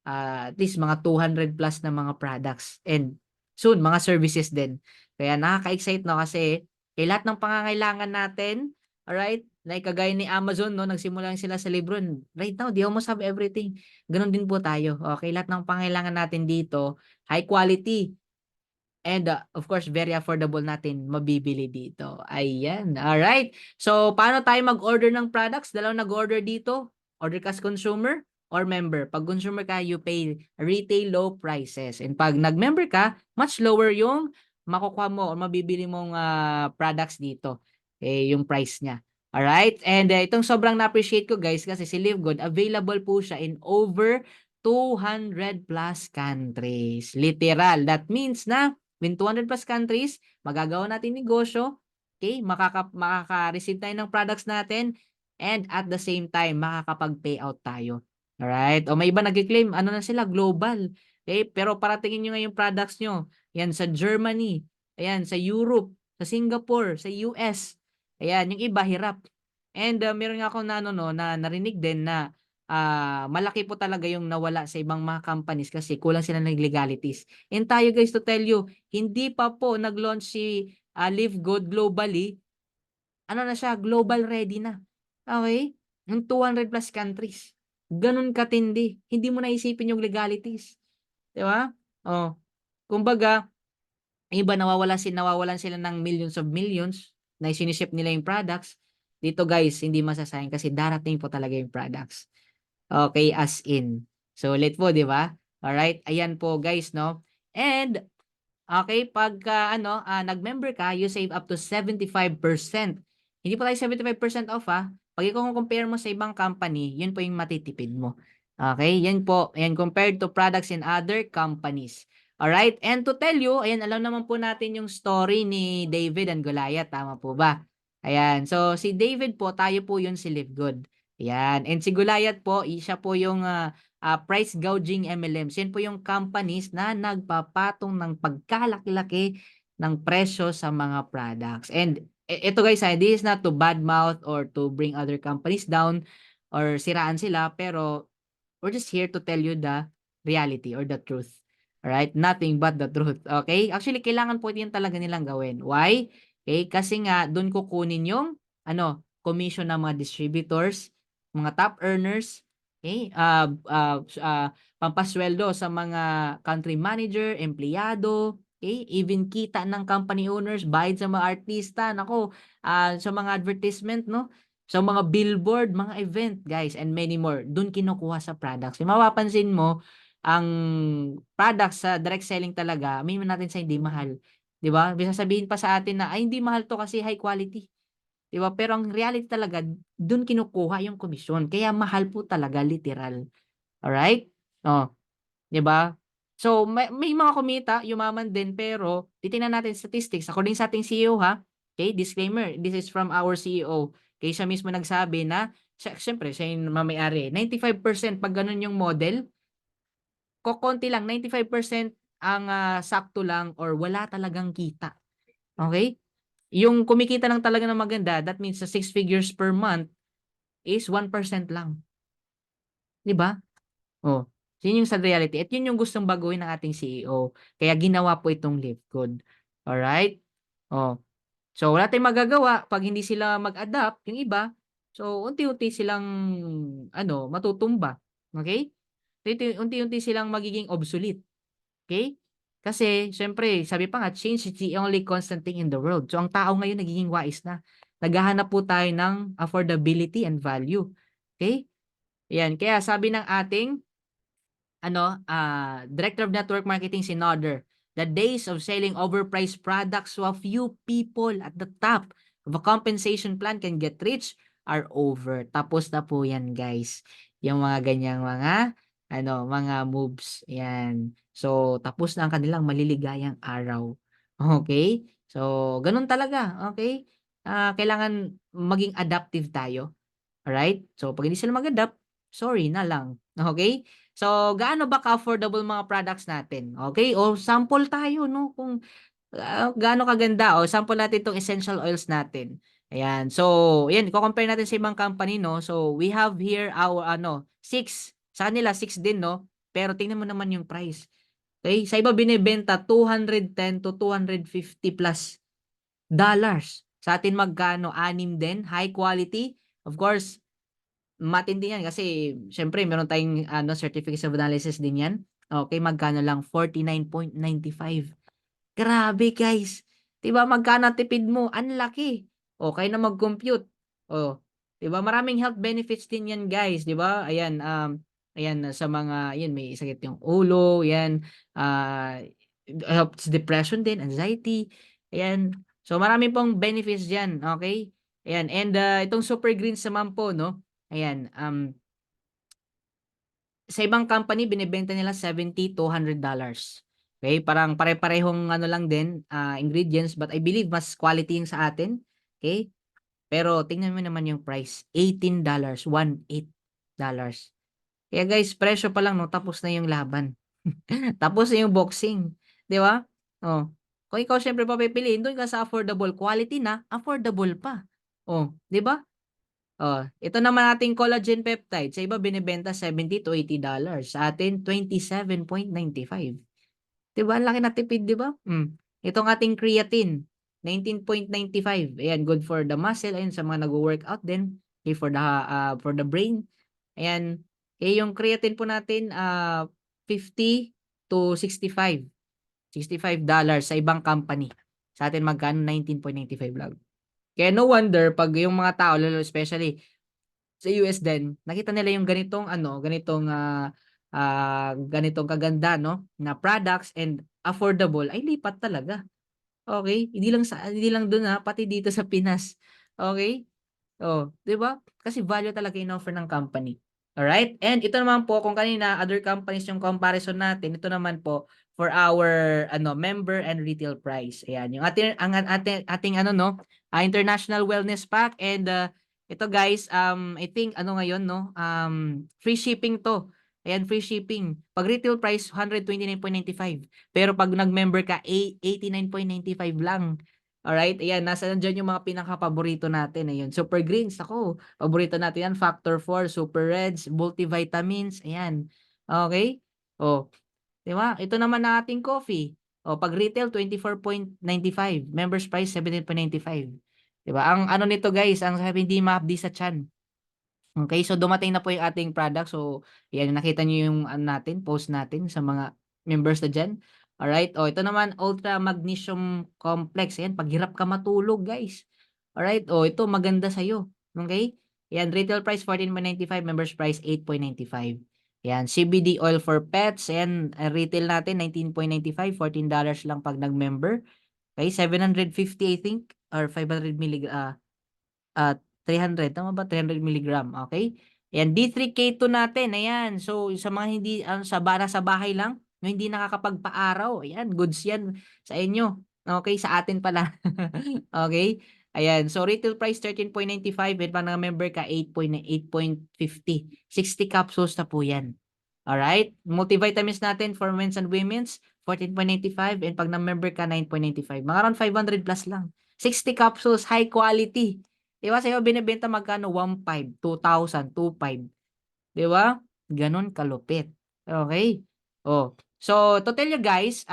at least mga 200 plus na mga products and soon mga services din. Kaya nakaka-excite, no, kasi lahat ng pangangailangan natin, alright, like kagaya ni Amazon, no, nagsimula lang sila sa libro. Right now, they almost have everything. Ganoon din po tayo. Okay, lahat ng pangangailangan natin dito, high quality. And of course, very affordable natin mabibili dito. Ayan. Alright. So, paano tayo mag-order ng products? Dalawang nag-order dito. Order ka as consumer or member. Pag consumer ka, you pay retail low prices. And pag nag-member ka, much lower yung makukuha mo or mabibili mong products dito. Yung price niya. Alright? And itong sobrang na-appreciate ko, guys, kasi si Live Good, available po siya in over 200 plus countries. Literal. That means na in 200 plus countries, magagawa natin negosyo, okay? Makaka-receive tayo ng products natin and at the same time makakapag-payout tayo. Alright? O may iba nagki-claim ano na sila global. Okay? Pero paratingin niyo nga yung products niyo, yan sa Germany, ayan sa Europe, sa Singapore, sa US. Ayan, yung iba hirap. And meron nga ako na ano no, na narinig din na malaki po talaga yung nawala sa ibang mga companies kasi kulang sila ng legalities. And tayo guys to tell you, hindi pa po nag-launch si Live Good globally, ano na siya, global ready na. Okay? Yung 200 plus countries. Ganun katindi. Hindi mo naisipin yung legalities. 'Di ba? Oh, kumbaga, iba nawawalan sila ng millions of millions na siniship nila yung products. Dito guys, hindi masasayang kasi darating po talaga yung products. Okay, as in. So, ulit po, 'di ba? Alright, ayan po guys, no? And okay, pagka ano, nag-member ka, you save up to 75%. Hindi pa tayo 75% off, 'Pag iko-compare mo sa ibang company, yun po yung matitipid mo. Okay, yan po, and compared to products in other companies. Alright, and to tell you, ayan, alam naman po natin yung story ni David and Goliath, tama po ba? Ayan, so si David po, tayo po yun si Live Good. Ayan, and si Goliath po, siya po yung price gouging MLMs. Yan po yung companies na nagpapatong ng pagkalaki-laki ng presyo sa mga products. And ito guys, this is not to badmouth or to bring other companies down or siraan sila, pero we're just here to tell you the reality or the truth. Alright? Nothing but the truth. Okay? Actually, kailangan po yan talaga nilang gawin. Why? Okay? Kasi nga, doon kukunin yung commission ng mga distributors, mga top earners, okay? Pampasweldo sa mga country manager, empleyado, okay? Even kita ng company owners, bayad sa mga artista, nako, sa mga advertisement, no? So, mga billboard, mga event, guys, and many more. Doon kinukuha sa products. Yung mapapansin mo, ang products sa direct selling talaga, aminin natin sa hindi mahal. 'Di ba? Bisa sabihin pa sa atin na, ay hindi mahal to kasi high quality. 'Di ba? Pero ang reality talaga, doon kinukuha yung komisyon. Kaya mahal po talaga, literal. Alright? Oh, 'di ba? So, may mga kumita, yumaman din, pero titingnan natin statistics. According sa ating CEO, okay, disclaimer, this is from our CEO. Okay, siya mismo nagsabi na, siyempre, siya yung may-ari. 95% pag ganun yung model, kokonti lang, 95% ang sakto lang or wala talagang kita. Okay? Yung kumikita lang talaga ng maganda, that means sa 6 figures per month is 1% lang. 'Di ba? Oh, yun yung sad reality at yun yung gustong baguhin ng ating CEO. Kaya ginawa po itong Live Good. Alright? Oh, so wala tayong magagawa 'pag hindi sila mag-adapt, yung iba. So unti-unti silang matutumba, okey? Unti-unti silang magiging obsolete, okey? Kasi siyempre sabi pa nga, change is the only constant thing in the world. So ang tao ngayon nagiging wais na. Naghahanap po tayo ng affordability and value, okey? Yan, kaya sabi ng ating Director of Network Marketing si Nodder, the days of selling overpriced products to a few people at the top of a compensation plan can get rich are over. Tapos na po yan, guys. Yung mga ganyang mga moves. Yan. So, tapos na ang kanilang maliligayang araw. Okay? So, ganun talaga. Okay? Kailangan maging adaptive tayo. Alright? So, pag hindi sila mag-adapt, sorry na lang. Okay? So, gaano ba ka-affordable mga products natin? Okay? O sample tayo, no? Kung gaano kaganda. O sample natin itong essential oils natin. Ayan. So, yan. Compare natin sa ibang company, no? So, we have here our, 6. Sa kanila, 6 din, no? Pero tingnan mo naman yung price. Okay? Sa iba binebenta 210 to 250 plus dollars. Sa atin magkano? 6 din. High quality. Of course, matindi yan kasi siyempre meron tayong certificates of analysis din yan. Okay, magkano lang? 49.95. Grabe guys. 'Di ba magkano tipid mo? Ang laki. O kaya na mag-compute. O, 'di ba maraming health benefits din yan guys, 'di ba? Ayan, ayan sa mga, yan may sakit yung ulo, yan, helps depression din, anxiety, ayan. So marami pong benefits diyan, okay? Ayan, and itong Super Greens naman po, no? Ayan, sa ibang company binebenta nila $70 to $100. Okay, parang pare-parehong ano lang din, ingredients, but I believe mas quality yung sa atin, okay? Pero tingnan mo naman yung price, $18, $18. Kaya guys, presyo pa lang 'no, tapos na yung laban. Tapos na yung boxing, 'di ba? Oh, kung ikaw siyempre papipiliin dun ka sa affordable, quality na, affordable pa. Oh, 'di ba? Oh, ito naman ating collagen peptide, sa iba binebenta $70 to $80, sa atin 27.95. 'Di ba ang laki na tipid, 'di ba? Itong ating creatine, 19.95, ayan good for the muscle, ayan sa mga nagwo-workout din, okay for the brain, ayan. Eh, yung creatine po natin, 50 to 65, $65 sa ibang company. Sa atin magkano, 19.95 lang. Kaya no wonder 'pag yung mga tao lalo especially sa US din, nakita nila yung ganitong ano, ganitong kaganda 'no, na products and affordable ay lipat talaga. Okey, hindi lang dun, pati dito sa Pinas, okey? Oh, 'di ba? Kasi value talaga in-offer ng company. Alright? And ito naman po kung kanina other companies yung comparison natin, ito naman po for our ano, member and retail price. Ayan, yung ating ano 'no, international wellness pack and, ito guys, I think ano ngayon 'no, free shipping 'to. Ayan, free shipping. 'Pag retail price, 129.95, pero 'pag nag-member ka, 89.95 lang. Alright, ayan nasa nandiyan yung mga pinakapaborito natin, ayun. Super Greens, naku, paborito natin yan, Factor 4, Super Reds, multivitamins, ayan. Okey? Oh, 'di ba? Ito naman ang ating coffee. Oh, 'pag retail 24.95, members price 17.95. 'Di ba? Ang ano nito guys, ang sabi hindi mahapdi sa tiyan. Okay, so dumating na po yung ating product. So, yan nakita niyo yung ano natin, post natin sa mga members na diyan. Alright, oh ito naman Ultra Magnesium Complex, ayan 'pag hirap ka matulog guys. Alright, oh ito maganda sa'yo, okay. Yan retail price 14.95, members price 8.95. Yan CBD oil for pets, ayan, retail natin 19.95, $14 lang 'pag nag-member. Okay, 750 I think or 500 at 300 tama ba? 300 milligram, okay. Ayan, D3K2 natin, ayan. So, sa mga hindi sa bahay lang, yung hindi nakakapagpa-araw, ayan, goods yan sa inyo. Okay, sa atin pala. Okay, ayan. So, retail price 13.95 and 'pag member ka 8.50, 60 capsules na po yan. Alright, multivitamins natin for men's and women's, 14.95 and 'pag na-member ka 9.95, mga around 500 plus lang. 60 capsules, high quality. 'Di ba sa'yo binebenta magkano 1,500, 2,000, 2,500, 'di ba? Gano'n kalupit, okey. Oh, so to tell you guys,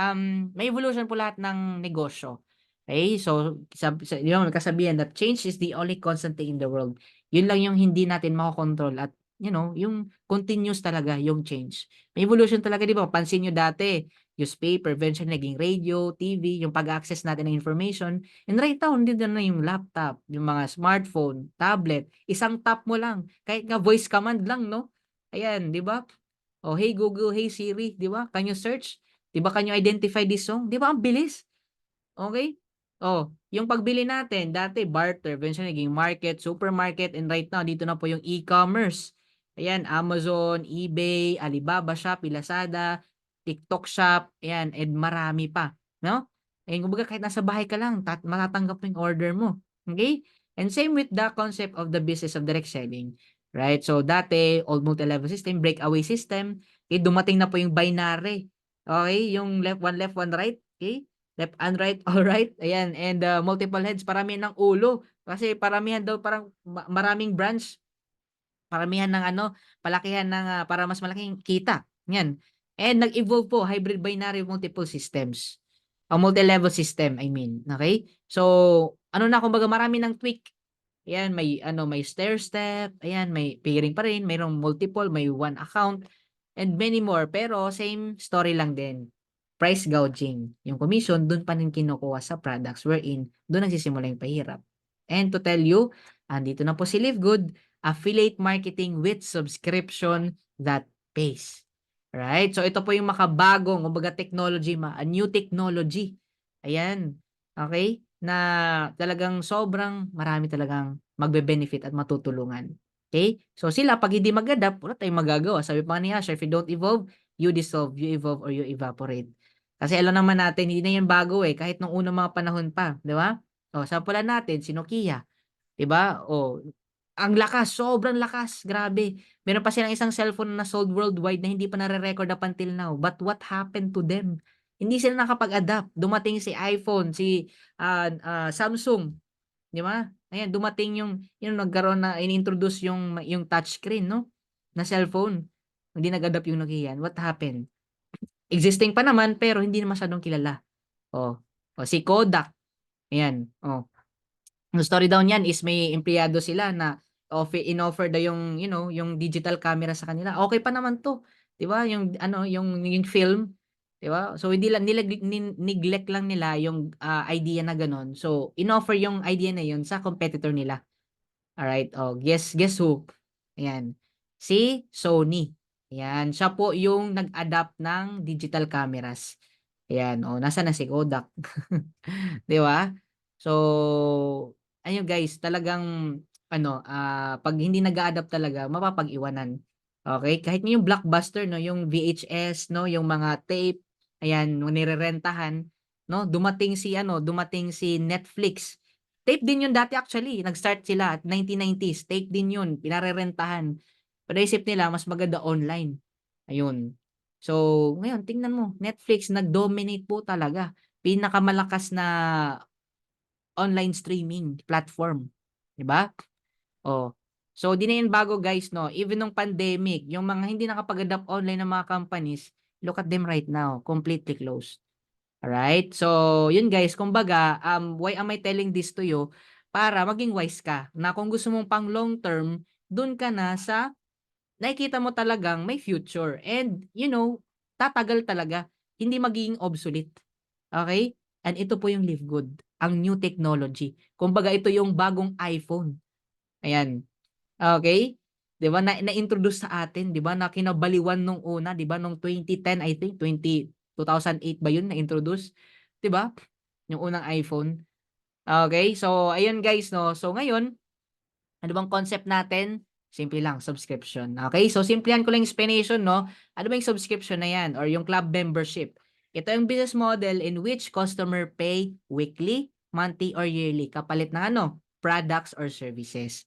may evolution po lahat ng negosyo. Okay, so sa 'di ba may kasabihan that change is the only constant thing in the world. 'Yun lang yung hindi natin makokontrol at yung continuous talaga yung change. May evolution talaga 'di ba, pansin niyo dati newspaper, eventually naging radio, TV, yung pag-access natin ng information. And right now, nandiyan na yung laptop, yung mga smartphone, tablet, isang tap mo lang. Kahit nga voice command lang, no? Ayan, di ba? Oh, hey Google, hey Siri, di ba? Can you search? Di ba, can you identify this song? Di ba, ang bilis? Okay. Oh, yung pagbili natin, dati barter, eventually naging market, supermarket, and right now, dito na po yung e-commerce. Ayan, Amazon, eBay, Alibaba, Shopee, Lazada, TikTok Shop, ayan, and marami pa, no? And kumbaga kahit nasa bahay ka lang, matatanggap mo yung order mo. Okay? And same with the concept of the business of direct selling. Right? So, dati, old multi-level system, breakaway system, okay, dumating na po yung binary. Okay? Yung left, one right. Okay? Left and right, all right, ayan, and, multiple heads, paramihan ng ulo. Kasi paramihan daw parang maraming branch, paramihan ng ano, palakihan ng, para mas malaking kita, 'yan. And nag-evolve po, hybrid binary multiple systems, multi-level system, I mean, okay. So, ano na kumbaga marami ng tweak, ayan, may ano, may stair step, ayan, may pairing pa rin, mayroong multiple, may one account, and many more. Pero same story lang din. Price gouging. Yung commission dun pa rin kinukuha sa products wherein dun nagsisimula yung pahirap. And to tell you, andito na po si Live Good, affiliate marketing with subscription that pays. Right? So ito po yung makabagong, kumbaga technology, a new technology. Ayan. Okay? Na talagang sobrang marami talagang magbe-benefit at matutulungan. Okay? So sila 'pag hindi mag-adapt, wala tayong magagawa. Sabi pa ni Asher, if you don't evolve, you dissolve, you evolve, or you evaporate. Kasi alam naman natin hindi na 'yan bago, kahit nung unang mga panahon pa, 'di ba? Oh, sampulan natin si Nokia. 'di ba? Oh, ang lakas, sobrang lakas, grabe. Meron pa silang isang cellphone na sold worldwide na hindi pa nare-record up until now. But what happened to them? Hindi sila nakapag-adapt. Dumating si iPhone, si Samsung, 'di ba? Ayan, dumating yung nagkaroon na inintroduce yung touchscreen, no, na cellphone. Hindi nag-adapt yung Nokia. What happened? Existing pa naman pero hindi na masyadong kilala. Oh, oh si Kodak, ayan, oh. Ang story daw niyan is may empleyado sila na inoffer daw yung, yung digital camera sa kanila. Okay pa naman 'to, 'di ba? Yung ano, yung film, 'di ba? So hindi lang neglect lang nila yung, idea na gano'n. So inoffer yung idea na yun sa competitor nila. Alright, oh, guess who? Ayan, si Sony. Ayan, siya po yung nag-adapt ng digital cameras. Ayan, oh, nasaan na si Kodak? 'Di ba? So, ayun guys, talagang ano, 'pag hindi nag-a-adapt talaga mapapag-iwanan. Okey, kahit nga yung Blockbuster 'no, yung VHS 'no, yung mga tape, ayan, yung nirerentahan 'no, dumating si Netflix. Tape din yun dati actually, nag-start sila at 1990s, tape din yun, pinarerentahan. Pero naisip nila mas maganda online, ayun. So, ngayon tingnan mo, Netflix nag-dominate po talaga, pinakamalakas na online streaming platform, 'di ba? Oh. So, 'di na 'yan bago guys 'no, even nung pandemic, yung mga hindi nakapag-adapt online ng mga companies, look at them right now, completely closed. Alright? So, yun guys, kumbaga, why am I telling this to you? Para maging wise ka na kung gusto mong pang long term, dun ka na sa nakikita mo talagang may future and tatagal talaga, hindi magiging obsolete. Okay? And ito po yung Live Good, ang new technology. Kumbaga ito yung bagong iPhone. Ayan, okay? 'Di ba na-introduce sa atin, 'di ba, na kinabaliwan nung una, 'di ba, nung 2010 I think, 2008 ba 'yun na-introduce, 'di ba? Yung unang iPhone. Okay, so ayun guys 'no. So ngayon, ano bang concept natin? Simple lang, subscription. Okay, so simplihan ko lang yung explanation 'no. Ano ba yung subscription na 'yan or yung club membership? Ito yung business model in which customer pay weekly, monthly, or yearly kapalit ng ano, products or services.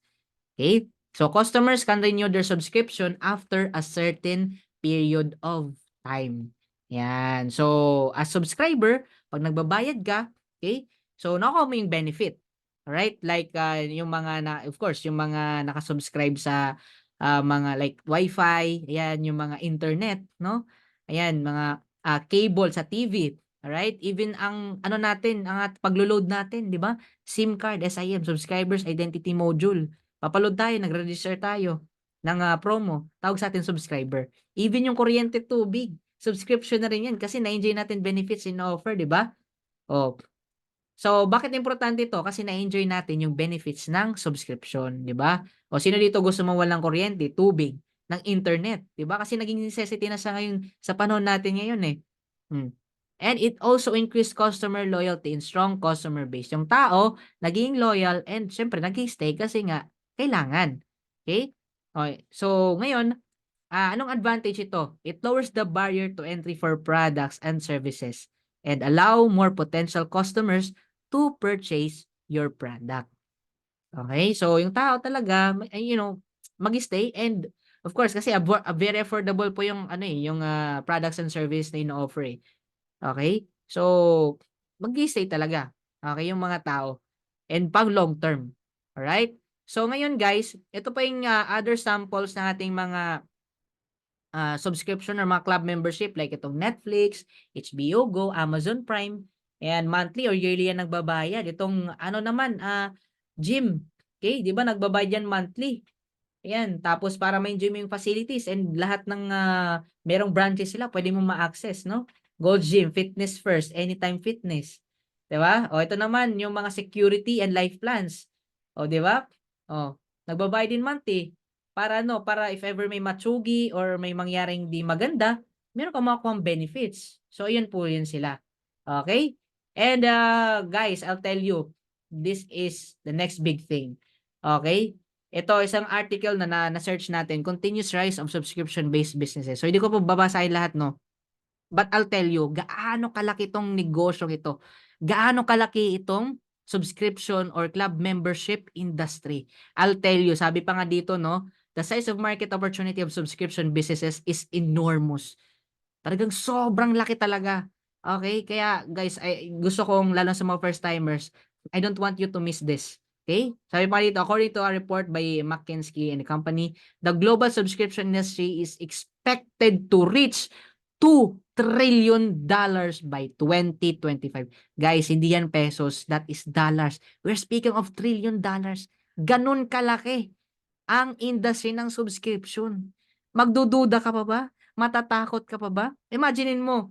Okay? So customers can renew their subscription after a certain period of time. Yan. So as subscriber, pag nagbabayad ka, okay? So nakuha mo yung benefit. Alright? Like yung mga of course, yung mga nakasubscribe sa mga like Wi-Fi, ayan, yung mga internet, no? Ayan, mga cable sa TV. Alright? Even ang ano natin, ang paglo-load natin, di ba? SIM card, SIM, Subscribers Identity Module. Papaload tayo, nagre-register tayo ng, promo, tawag sa atin subscriber. Even yung kuryente, tubig, subscription na rin yan kasi na-enjoy natin benefits in-offer, 'di ba? Oh, so bakit importante 'to? Kasi na-enjoy natin yung benefits ng subscription, 'di ba? O sino dito gusto mawalang kuryente, tubig, ng internet, 'di ba? Kasi naging necessity na sa ngayon sa panahon natin ngayon, eh. Hmm. And it also increase customer loyalty and strong customer base. Yung tao naging loyal and siyempre nag-i-stay kasi nga kailangan. Okay? Okay. So ngayon, anong advantage ito? It lowers the barrier to entry for products and services and allow more potential customers to purchase your product. Okay? So yung tao talaga, mag-stay and of course kasi very affordable po yung ano eh, yung products and service na ino-offer eh. Okay? So mag-i-stay talaga. Okay, yung mga tao and pang long term. Alright? So ngayon guys, ito pa yung other samples ng ating mga subscription or mga club membership like itong Netflix, HBO Go, Amazon Prime, and monthly or yearly yan nagbabayad. Itong ano naman, gym, okay, 'di ba nagbabayad yan monthly. Ayan, tapos para ma-enjoy mo yung facilities and lahat ng merong branches sila pwede mo ma-access, no? Gold Gym, Fitness First, Anytime Fitness. 'Di ba? O ito naman yung mga security and life plans. O 'di ba? O, nagbabayad din monthly para ano, para if ever may matsugi or may mangyaring di maganda, meron kang makukuhang benefits. So ayun po yun sila. Okay? And guys, I'll tell you, this is the next big thing. Okay? Ito isang article na search natin, Continuous Rise of Subscription-Based Businesses. So hindi ko po babasahin lahat 'no. But I'll tell you, gaano kalaki 'tong negosyong ito. Gaano kalaki itong subscription or club membership industry. I'll tell you, sabi pa nga dito, no, the size of market opportunity of subscription businesses is enormous. Talagang sobrang laki talaga. Okay? Kaya guys, gusto kong lalo sa mga first timers, I don't want you to miss this. Okay? Sabi pa dito, according to a report by McKinsey and Company, the global subscription industry is expected to reach $2 trillion by 2025. Guys, hindi yan pesos, that is dollars. We're speaking of trillion dollars. Ganun kalaki ang industry ng subscription. Magdududa ka pa ba? Matatakot ka pa ba? Imaginein mo,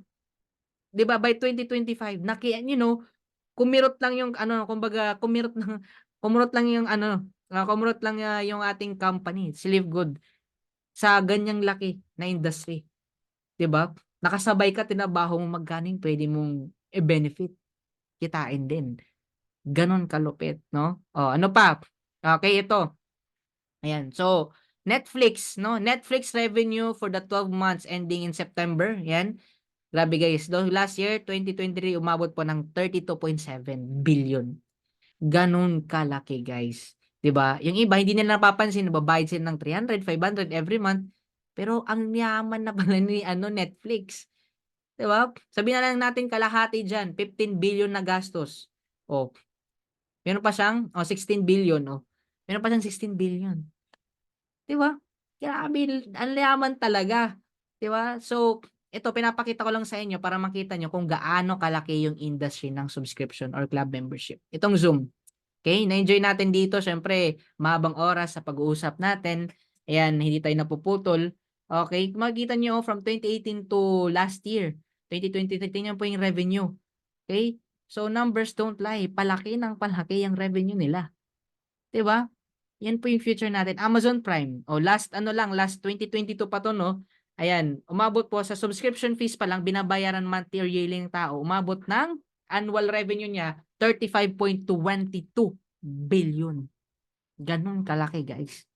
'di ba by 2025 kumirot lang yung ano, kumbaga kumurot lang yung ano, kumurot lang yung ating company, si Live Good sa ganyang laki na industry, 'di ba? Nakasabay ka tinabaho mo magkano yung puwede mong i-benefit, kitain din. Gano'n kalupit, 'no? Oh, ano pa? Okay, ito. Ayan. So, Netflix, no? Netflix revenue for the 12 months ending in September, yan. Grabe guys, last year, 2023, umabot po ng 32.7 billion. Ganun kalaki guys. 'Di ba? Yung iba, hindi nila napapansin, nababayad sila ng 300, 500 every month. Pero ang yaman na pala ni Netflix. 'Di ba? Sabihin na lang natin kalahati dyan, 15 billion na gastos. O, meron pa siyang, 16 billion. O, meron pa siyang 16 billion. 'Di ba? Grabe, ang yaman talaga, 'di ba? So, ito pinapakita ko lang sa inyo para makita niyo kung gaano kalaki yung industry ng subscription or club membership. Itong Zoom, okay? Na-enjoy natin dito siyempre mahabang oras sa pag-uusap natin. Ayan, hindi tayo napuputol. Okay, makikita niyo from 2018 to last year, 2023, tingnan po yung revenue. Okay? So, numbers don't lie. Palaki ng palaki yung revenue nila. 'Di ba? Yan po yung future natin. Amazon Prime. O last 2022 pa 'to, no? Ayan, umabot po sa subscription fees pa lang binabayaran monthly or yearly ng tao, umabot ng annual revenue niya 35.22 billion. Gano'n kalaki, guys.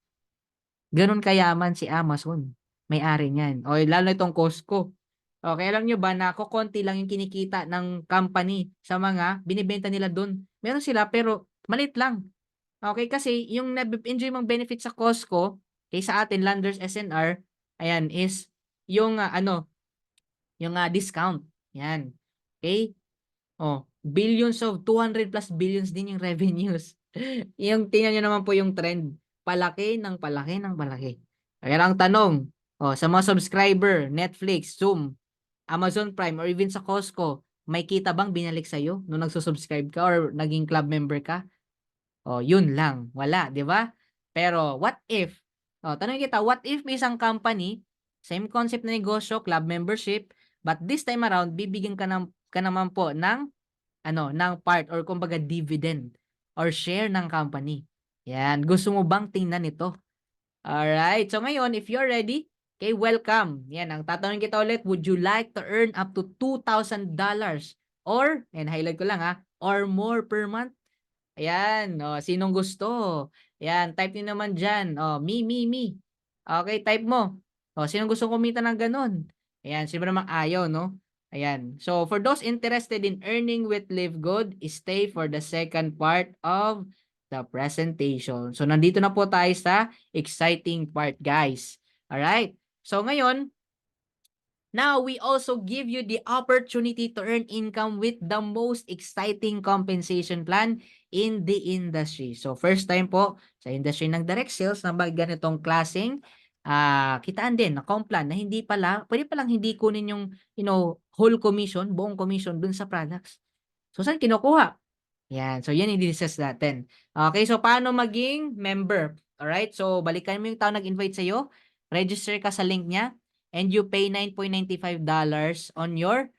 Gano'n kayaman si Amazon, may-ari niyan. O lalo na itong Costco. Okay, alam niyo ba na kokonti lang yung kinikita ng company sa mga binebenta nila do'n. Meron sila pero maliit lang. Okay, kasi yung enjoy mong benefit sa Costco, kay sa atin Landers SNR, ayan is yung, discount, 'yan. Okay. Oh, billions of 200 plus billions din yung revenues. Yung tingnan niyo naman po yung trend, palaki ng palaki ng palaki. Kaya lang tanong, sa mga subscriber, Netflix, Zoom, Amazon Prime, or even sa Costco, may kita bang binalik sa'yo nung nagsu-subscribe ka or naging club member ka? Oh, yun lang, wala, 'di ba? Pero what if, tanungin kita, what if may isang company, same concept na negosyo, club membership, but this time around bibigyan ka naman po ng ng part or kumbaga dividend or share ng company. Yan, gusto mo bang tingnan ito? Alright, so ngayon if you're ready, okay, welcome. Yan, ang tatanungin kita ulit, would you like to earn up to $2,000 or, and highlight ko lang or more per month? Ayan, sinong gusto? Ayan, type niyo naman diyan. Me. Okay, type mo. Sinong gustong kumita ng gano'n? Ayan, sino namang ayaw, no? Ayan. So, for those interested in earning with Live Good, stay for the second part of the presentation. So, nandito na po tayo sa exciting part, guys. Alright? So, ngayon, now, we also give you the opportunity to earn income with the most exciting compensation plan in the industry. So, first time po sa industry ng direct sales na ganitong klaseng kitaan din na comp plan na hindi pala, pwede palang hindi kunin yung, whole commission, buong commission dun sa products. So, saan kinukuha? Yan. So, yan yung i-discuss natin. Okay, so paano maging member? Alright, so balikan mo yung tao nag-invite sa'yo, register ka sa link niya, and you pay $9.95 on your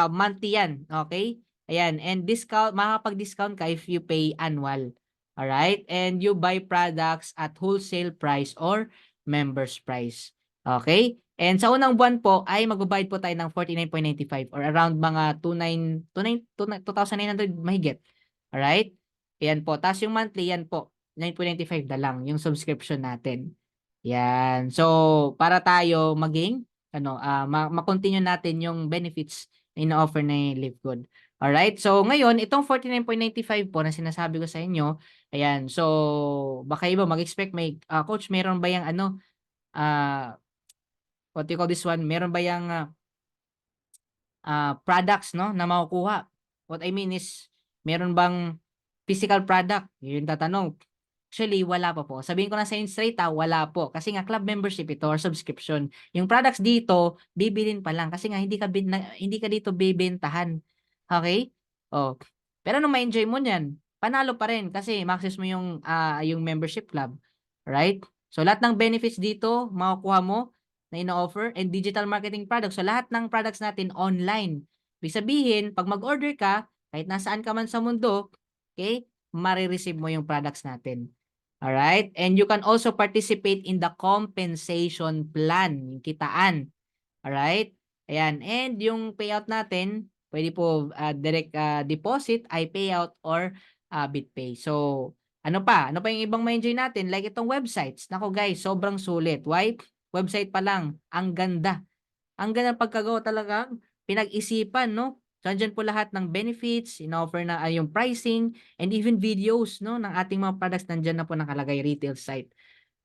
monthly yan. Okay? Ayan, and discount, makakapag-discount ka if you pay annual. Alright? And you buy products at wholesale price or members price. Okay? And sa unang buwan po ay magbabayad po tayo ng 49.95 or around mga 2,900 mahigit. Alright? Ayan po. Tapos yung monthly, yan po. 9.95 na lang yung subscription natin. Yan. So, para tayo maging, ma-continue natin yung benefits na ino-offer ni Live Good. Alright? So, ngayon, itong 49.95 po na sinasabi ko sa inyo, ayan. So, baka iba mag-expect may, coach, meron ba yung ano, what do you call this one? Meron ba yung products, no, na makukuha? What I mean is, meron bang physical product? Yun yung tatanong. Actually, wala pa po. Sabihin ko na sa inyo straight, wala po. Kasi nga club membership ito or subscription. Yung products dito, bibilin pa lang. Kasi nga hindi ka dito bibentahan. Okay? Oh. Pero nung ma-enjoy mo niyan, panalo pa rin kasi ma-access mo yung membership club. Right? So lahat ng benefits dito, makukuha mo na ino-offer and digital marketing products. So lahat ng products natin online. Ibig sabihin, pag mag-order ka, kahit nasaan ka man sa mundo, okay, marireceive mo yung products natin. Alright? And you can also participate in the compensation plan, yung kitaan. Alright? Ayan. And yung payout natin, pwede po direct deposit, iPayout, or BitPay. So, ano pa? Ano pa yung ibang ma-enjoy natin? Like itong websites. Nako guys, sobrang sulit. Why? Website pa lang. Ang ganda. Ang ganda ng pagkagawa, talagang pinag-isipan, no? So, andyan po lahat ng benefits, in-offer na yung pricing, and even videos, no, ng ating mga products, nandyan na po nakalagay, retail site.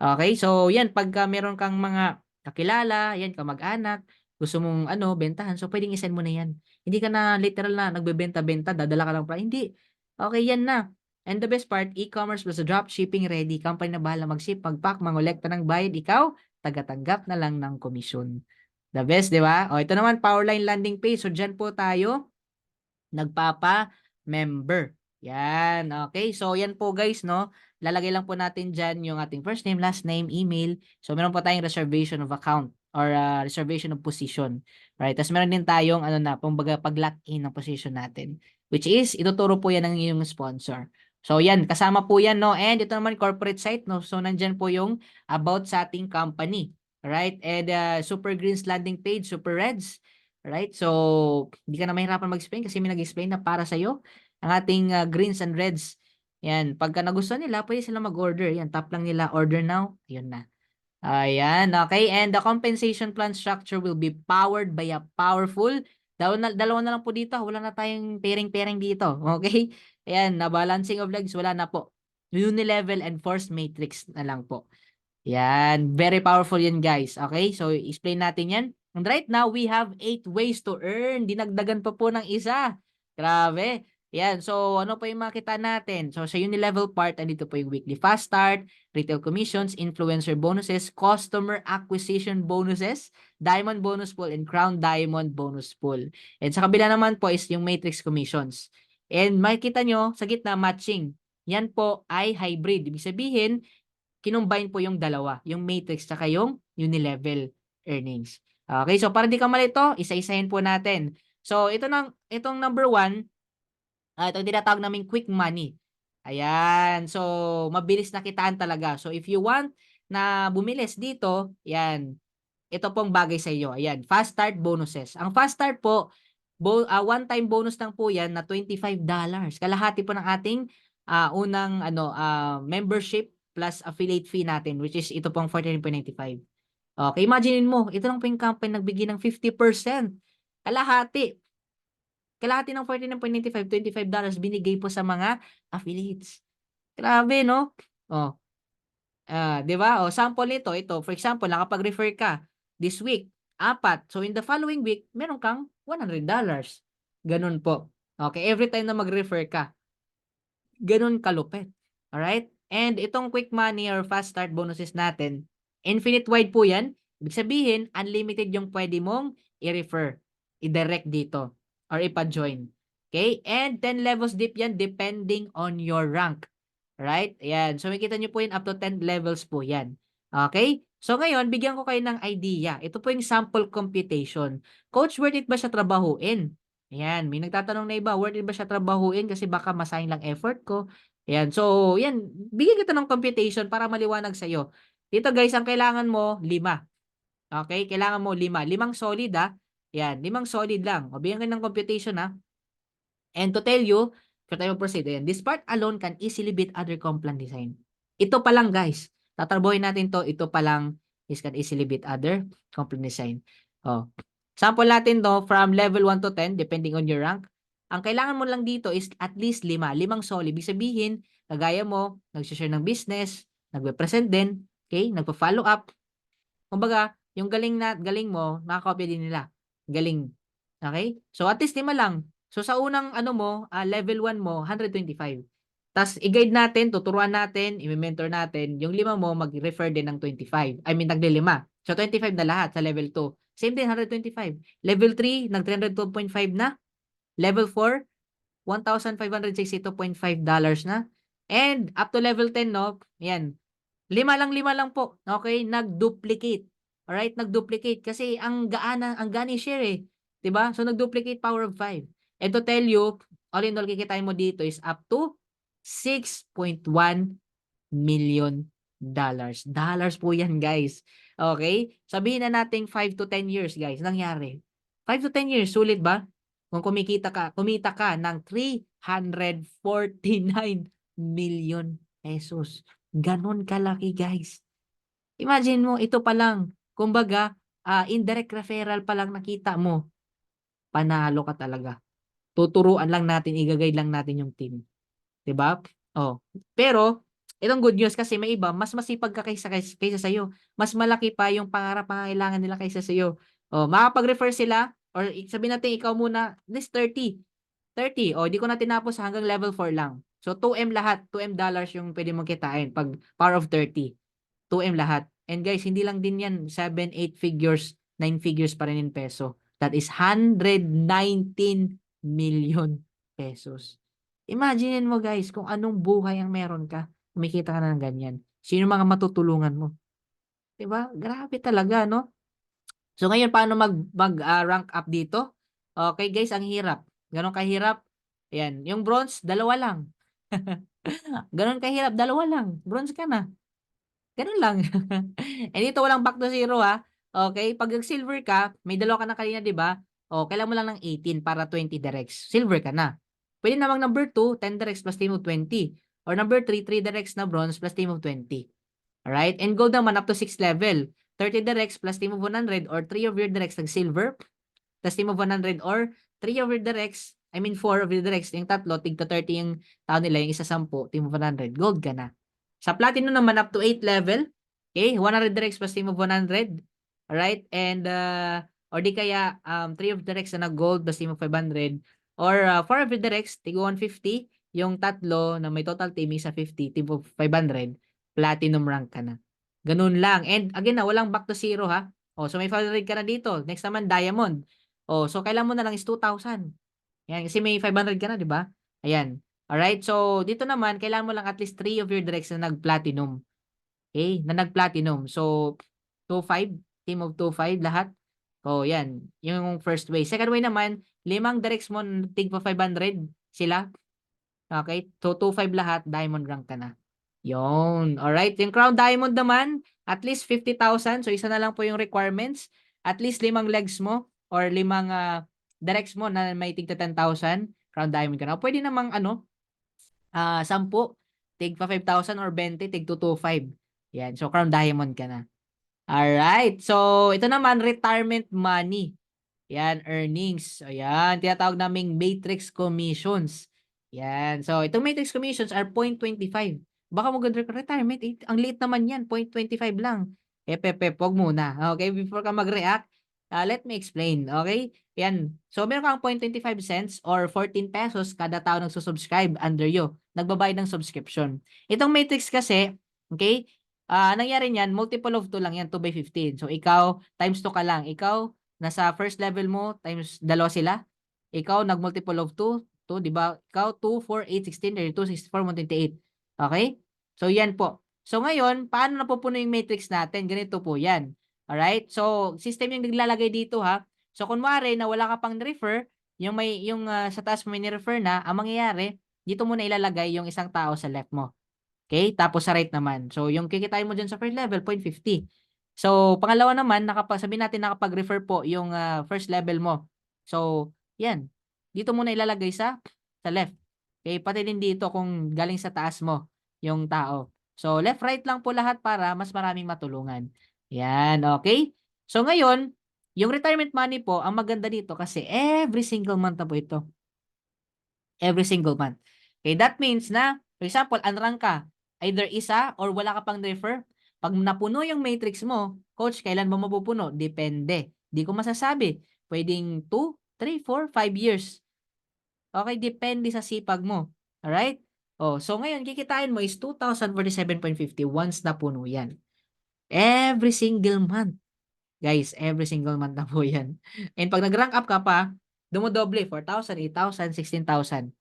Okay, so yan, pagka meron kang mga kakilala, yan, kamag-anak, gusto mong ano, bentahan, so pwedeng isend mo na yan. Hindi ka na literal na nagbebenta-benta, dadala ka lang pa. Hindi. Okay, yan na. And the best part, e-commerce plus drop shipping ready. Company na bahala mag-ship, mag-pack, mangolekta ng bayad. Ikaw, taga-tanggap na lang ng komisyon. The best, di ba? O, ito naman, Powerline landing page. So, dyan po tayo nagpapa-member. Yan, okay. So, yan po guys, no? Lalagay lang po natin dyan yung ating first name, last name, email. So, meron po tayong reservation of account or reservation of position. Right? Tapos meron din tayong, ano na, kumbaga pag-lock in ng position natin. Which is, ituturo po yan ng iyong sponsor. So, yan, kasama po yan, no? And ito naman, corporate site, no? So, nandyan po yung about sa ating company. Right? And Super Greens landing page, Super Reds. Right? So, hindi ka na mahirapan mag-explain kasi may nag-explain na para sa'yo ang ating greens and reds. Yan. Pagka nagustuhan nila, pwede sila mag-order. Yan. Tap lang nila, order now. Yun na. Ayan. Okay. And the compensation plan structure will be powered by a powerful. Dalawa na lang po dito. Wala na tayong pairing-pairing dito. Okay? Ayan. Na balancing of legs, wala na po. Unilevel and force matrix na lang po. Yan, very powerful yan guys. Okay, so explain natin yan. And right now, we have 8 ways to earn. Dinagdagan pa po ng isa. Grabe. Yan, so ano pa yung makita natin? So sa Unilevel part, andito po yung weekly fast start, retail commissions, influencer bonuses, customer acquisition bonuses, diamond bonus pool, and crown diamond bonus pool. And sa kabila naman po is yung matrix commissions. And makikita nyo, sa gitna, matching. Yan po ay hybrid. Ibig sabihin, kinumbine po yung dalawa, yung matrix tsaka yung unilevel earnings. Okay, so para di ka malito, isa-isahin po natin. So itong number 1, itong tinatawag naming quick money. Ayan, so mabilis na kitaan talaga. So if you want na bumilis dito, yan, ito pong bagay sa iyo. Ayan, fast start bonuses. Ang fast start po, one-time bonus lang po yan na $25. Kalahati po ng ating unang membership plus affiliate fee natin, which is ito pong 49.95. Okay, imagine mo, ito lang po yung company nagbigay ng 50%. Kalahati. Kalahati ng 49.95, $25 binigay po sa mga affiliates. Grabe, no? Oh, 'di ba? O sample nito, ito, for example, nakapag-refer ka this week, 4. So in the following week, meron kang $100. Ganun po. Okay, every time na mag-refer ka. Ganun kalupit. Alright? And itong quick money or fast start bonuses natin, infinite wide po yan. Ibig sabihin, unlimited yung pwede mong i-refer, i-direct dito, or ipa-join. Okay? And 10 levels deep yan depending on your rank. Right? Ayan. So, makikita nyo po yun, up to 10 levels po yan. Okay? So, ngayon, bigyan ko kayo ng idea. Ito po yung sample computation. Coach, worth it ba siya trabahuin? Ayan, may nagtatanong na iba, worth it ba siya trabahuin kasi baka masayang lang effort ko. Ayan, so yan, bigyan kita ng computation para maliwanag sa iyo. Dito guys, ang kailangan mo 5. Okay? Kailangan mo 5. 5 solid Ayan, 5 solid lang. O bigyan ko ng computation And to tell you, kung tayo proceed, ayan, this part alone can easily beat other comp plan design. Ito pa lang guys. Tatrabuhin natin to, ito pa lang is can easily beat other comp plan design. Oh. Sample natin 'to from level 1 to 10 depending on your rank. Ang kailangan mo lang dito is at least 5 solid. Ibig sabihin, kagaya mo, nagse-share ng business, nagpe-present din, okay, nagfa-follow up. Kumbaga, yung galing mo, makakopya din nila. Galing. Okay? So at least 5 lang. So sa unang ano mo, level 1 mo, 125. Tas i-guide natin, tuturuan natin, i-mentor natin, yung 5 mo mag-refer din ng 25. I mean, tagli-5. So 25 na lahat sa level 2. Same din, 125. Level 3, nag-312.5 na. Level 4, $1,562.5 na. And up to level 10, no? Yan. 5 lang po. Okay? Nag-duplicate. Alright? Nag-duplicate. Kasi ang gaan i-share eh. 'Di ba? So, nag-duplicate power of 5. And to tell you, all in all, kikitain mo dito is up to $6.1 million. Dollars po yan, guys. Okay? Sabihin na natin 5 to 10 years, guys. Nangyari. 5 to 10 years, sulit ba? Kung kumita ka ng 349 million pesos. Ganon kalaki, guys. Imagine mo, ito pa lang. Kumbaga, indirect referral pa lang nakita mo. Panalo ka talaga. Tuturuan lang natin, i-guide lang natin yung team. 'Di ba? Oh. Pero itong good news kasi may iba mas masipag ka kaysa sa'yo. Mas malaki pa yung pangarap, pangangailangan nila kaysa sa'yo. Oh, makakapag-refer sila or sabihin natin ikaw muna, this 30. 30, oh, di ko na tinapos hanggang level 4 lang. So 2M lahat, 2M dollars yung pwede mong kitain pag power of 30. 2M lahat. And guys, hindi lang din yan 7, 8 figures, 9 figures pa rin in peso. That is 119 million pesos. Imagine mo guys kung anong buhay ang meron ka. Kumikita ka na ng ganyan. Sino mga matutulungan mo? 'Di ba? Grabe talaga, no? So ngayon paano rank up dito? Okay guys, ang hirap. Ganon kahirap. Ayan, yung bronze, dalawa lang. Ganon kahirap, dalawa lang. Bronze ka na. Ganun lang. And dito walang back to zero ha. Okay, pag nag-silver ka, may dalawa ka na kanina, 'di ba? O, kailangan mo lang ng 18 para 20 directs. Silver ka na. Pwede namang number 2, 10 directs plus team of 20. Or number 3, 3 directs na bronze plus team of 20. Alright? And gold naman up to 6 level. 30 directs plus team of 100 or 3 of your directs nag-silver plus team of 100 or 3 of your directs, I mean 4 of your directs, yung tatlo, tigto 30 yung tao nila, yung isa 10, team of 100, gold ka na. Sa platinum naman up to 8 level, okay, 100 directs plus team of 100, alright, and or di kaya 3 of directs na gold plus team of 500, or 4 of your directs, tigo 150, yung tatlo na may total team sa 50, team of 500, platinum rank ka na. Ganun lang. And again na, walang back to zero ha. Oh, so may 500 ka na dito. Next naman, diamond. Oh, so kailan mo na lang is 2,000. Yan, kasi may 500 ka na, 'di ba? Ayan. Alright, so dito naman kailangan mo lang at least 3 of your directs na nag-platinum. Okay, na nag-platinum. So 2-5, team of 2-5 lahat. Oh, yan. Yung first way. Second way naman, 5 directs mo tig pa 500 sila. Okay? So 2-5 lahat, diamond rank ka na. Yun. Alright. Yung crown diamond naman, at least 50,000. So isa na lang po yung requirements. At least 5 legs mo or 5 directs mo na may tigta 10,000. Crown diamond ka na. O pwede namang 10, tig pa 5,000 or 20, tig 225. Yan. So crown diamond ka na. Alright. So ito naman, retirement money. Yan, earnings. Ayan, tinatawag naming matrix commissions. Yan. So, itong matrix commissions are 0.25. Baka retirement, ang liit naman yan, 0.25 lang. Wag muna. Okay, before ka mag-react, let me explain. Okay? Yan. So, meron kang 0.25 cents or 14 pesos kada tao nagsusubscribe under you. Nagbabayad ng subscription. Itong matrix kasi, okay, nangyari niyan, multiple of 2 lang yan, 2 by 15. So, ikaw, times 2 ka lang. Ikaw, nasa first level mo, times 2 sila. Ikaw, nag-multiple of 2, 2, di ba? Ikaw, 2, 4, 8, 16, 32, 64, 128. Okay? So, yan po. So, ngayon, paano napupuno yung matrix natin? Ganito po yan. Alright? So, system yung naglalagay dito ha. So, kunwari na wala ka pang refer, yung sa taas mo may ni-refer na, ang mangyayari, dito mo na ilalagay yung isang tao sa left mo. Okay? Tapos sa right naman. So, yung kikitain mo dyan sa first level, 0.50. So, pangalawa naman, sabihin natin nakapag-refer po yung first level mo. So, yan. Dito mo na ilalagay sa left. Okay? Pati din dito kung galing sa taas mo yung tao. So, left, right lang po lahat para mas maraming matulungan. Yan, okay? So, ngayon, Yung retirement money po, ang maganda dito kasi every single month na po ito. Every single month. Okay, that means na, for example, unrank ka, either isa or wala ka pang refer. Pag napuno yung matrix mo, coach, kailan mo mapupuno? Depende. Di ko masasabi. Pwedeng 2, 3, 4, 5 years. Okay, depende sa sipag mo. Alright? Oh, so ngayon, kikitain mo is 2,047.50 once napuno yan. Every single month. Guys, every single month na po yan. And pag nag-rank up ka pa, dumodoble, 4,000, 8,000, 16,000.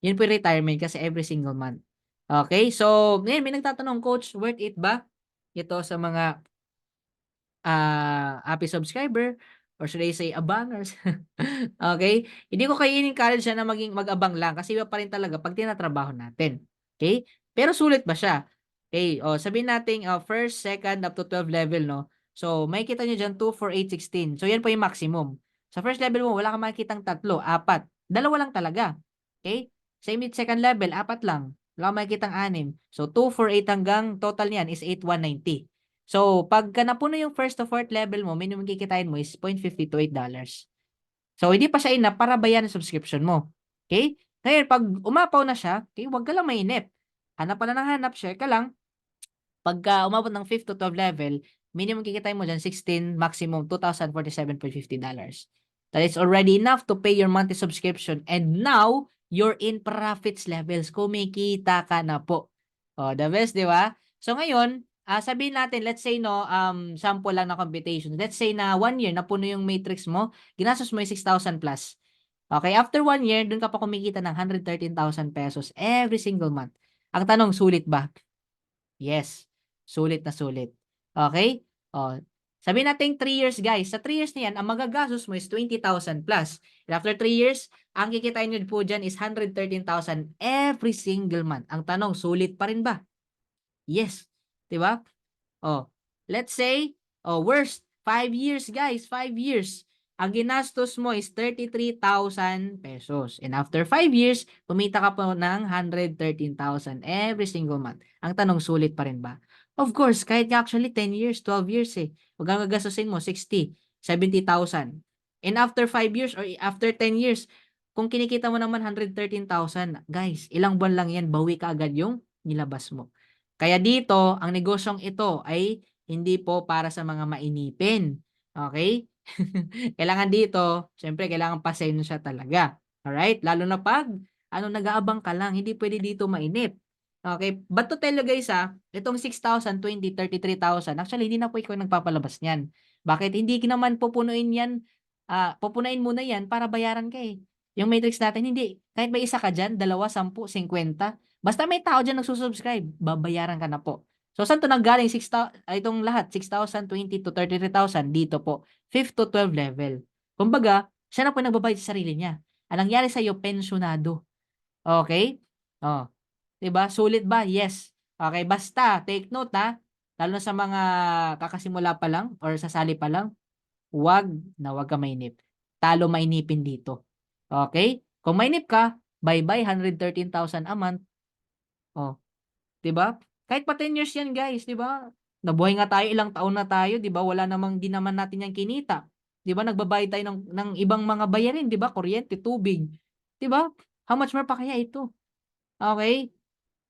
Yun po yung retirement kasi every single month. Okay? So, ngayon may nagtatanong, Coach, worth it ba? Ito sa mga happy subscriber or should I say abangers. Okay? Hindi ko kayo in-encourage na maging mag-abang lang kasi iba pa rin talaga pag tinatrabaho natin. Okay? Pero sulit ba siya? Okay, sabihin natin first, second up to 12 level, no? So, makikita nyo dyan 2, 4, 8, 16. So, yan po yung maximum. Sa first level mo, wala kang makikitang 3, 4. Dalawa lang talaga. Okay? Same with second level, 4 lang. Wala kang makikitang 6. So, 2, 4, 8 hanggang total niyan is 8, 190. So, pagka napuno yung first to fourth level mo, minimum kikitain mo is 0.50 to $8. So, hindi pa siya enough para bayaran ang subscription mo. Okay? Ngayon, pag umapaw na siya, okay, huwag ka lang mainip. Hanap pa na ng hanap, share ka lang. Pagka umabot ng 5th to 12 level, minimum kikitain mo dyan 16, maximum $2,047.50. That is already enough to pay your monthly subscription. And now, you're in profits levels. Kumikita ka na po. Oh, the best, di ba? So ngayon, sabihin natin, let's say no, sample lang na computation. Let's say na 1 year, napuno yung matrix mo, ginastos mo yung 6,000 plus. Okay, after 1 year, dun ka pa kumikita ng 113,000 pesos every single month. Ang tanong, sulit ba? Yes. Sulit na sulit. Okay? Oh, sabihin natin 3 years, guys. Sa 3 years na yan, ang magagastos mo is 20,000 plus. And after 3 years, ang kikitain nyo po dyan is 113,000 every single month. Ang tanong, sulit pa rin ba? Yes. Diba? Oh, let's say, worst, 5 years, guys, 5 years. Ang ginastos mo is 33,000 pesos. And after 5 years, kumita ka po ng 113,000 every single month. Ang tanong, sulit pa rin ba? Of course, kahit actually 10 years, 12 years eh. Huwag kang gagastusin mo 60, 70,000. And after 5 years or after 10 years, kung kinikita mo naman 113,000, guys, ilang buwan lang yan, bawi ka agad yung nilabas mo. Kaya dito, ang negosyong ito ay hindi po para sa mga mainipin. Okay? Kailangan dito, syempre kailangan pasensya talaga. Alright? Lalo na pag nag-aabang ka lang, hindi pwede dito mainip. Okay? But to tell you guys itong 6,000, 20, 33,000, actually hindi na po ikaw nagpapalabas niyan. Bakit? Hindi naman pupunuin yan, pupunuin muna yan para bayaran ka eh. Yung matrix natin, hindi. Kahit may isa ka dyan, 2, 10, 50, basta may tao diyan nagsusubscribe, babayaran ka na po. So, saan to nanggaling? Itong lahat, 6,020 to 33,000 dito po. 5th to 12 level. Kumbaga, siya na po nagbabayad sa sarili niya. Ang nangyari sa iyo, pensyonado. Okay? Oh, 'di ba? Sulit ba? Yes. Okay, basta take note lalo na sa mga kakasimula pa lang or sasali pa lang, wag ka mainip. Talo mainipin dito. Okay? Kung mainip ka, bye-bye 113,000 a month. Oh, 'di ba? Kahit pa 10 years 'yan, guys, 'di ba? Nabuhay nga tayo, ilang taon na tayo, 'di ba? Wala namang di naman natin 'yang kinita. 'Di ba? Nagbabayad tayo ng ibang mga bayarin, 'di ba? Kuryente, tubig, 'di ba? How much more pa kaya ito? Okay?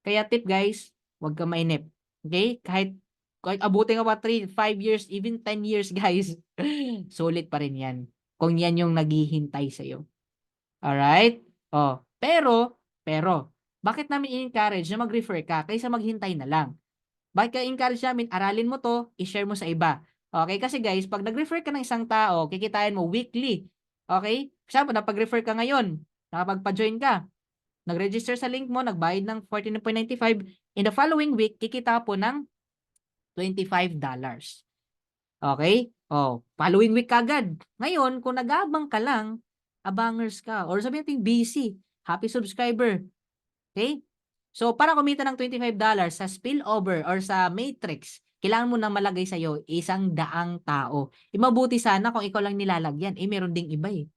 Kaya tip, guys, 'wag kang mainip. Okay? Kahit abutin ka pa 3, 5 years, even 10 years, guys, sulit pa rin 'yan. Kung 'yan yung naghihintay sa iyo. Alright? Oh, pero bakit namin i-encourage na mag-refer ka kaysa maghintay na lang? Bakit ka encourage namin, aralin mo 'to, i-share mo sa iba. Okay, kasi guys, 'pag nag-refer ka ng isang tao, kikitain mo weekly. Okay? Example, napag-refer ka ngayon, nakapagpa-join ka, nag-register sa link mo, nagbayad ng 14.95, in the following week, kikita po ng $25. Okay? Oh, following week kaagad. Ngayon, kung nag-aabang ka lang, abangers ka, or sabihin natin busy, happy subscriber. Okay? So, para kumita ng $25 sa spillover or sa matrix, kailangan mo na malagay sa'yo 100 tao. Mabuti sana kung ikaw lang nilalagyan. Meron ding iba eh.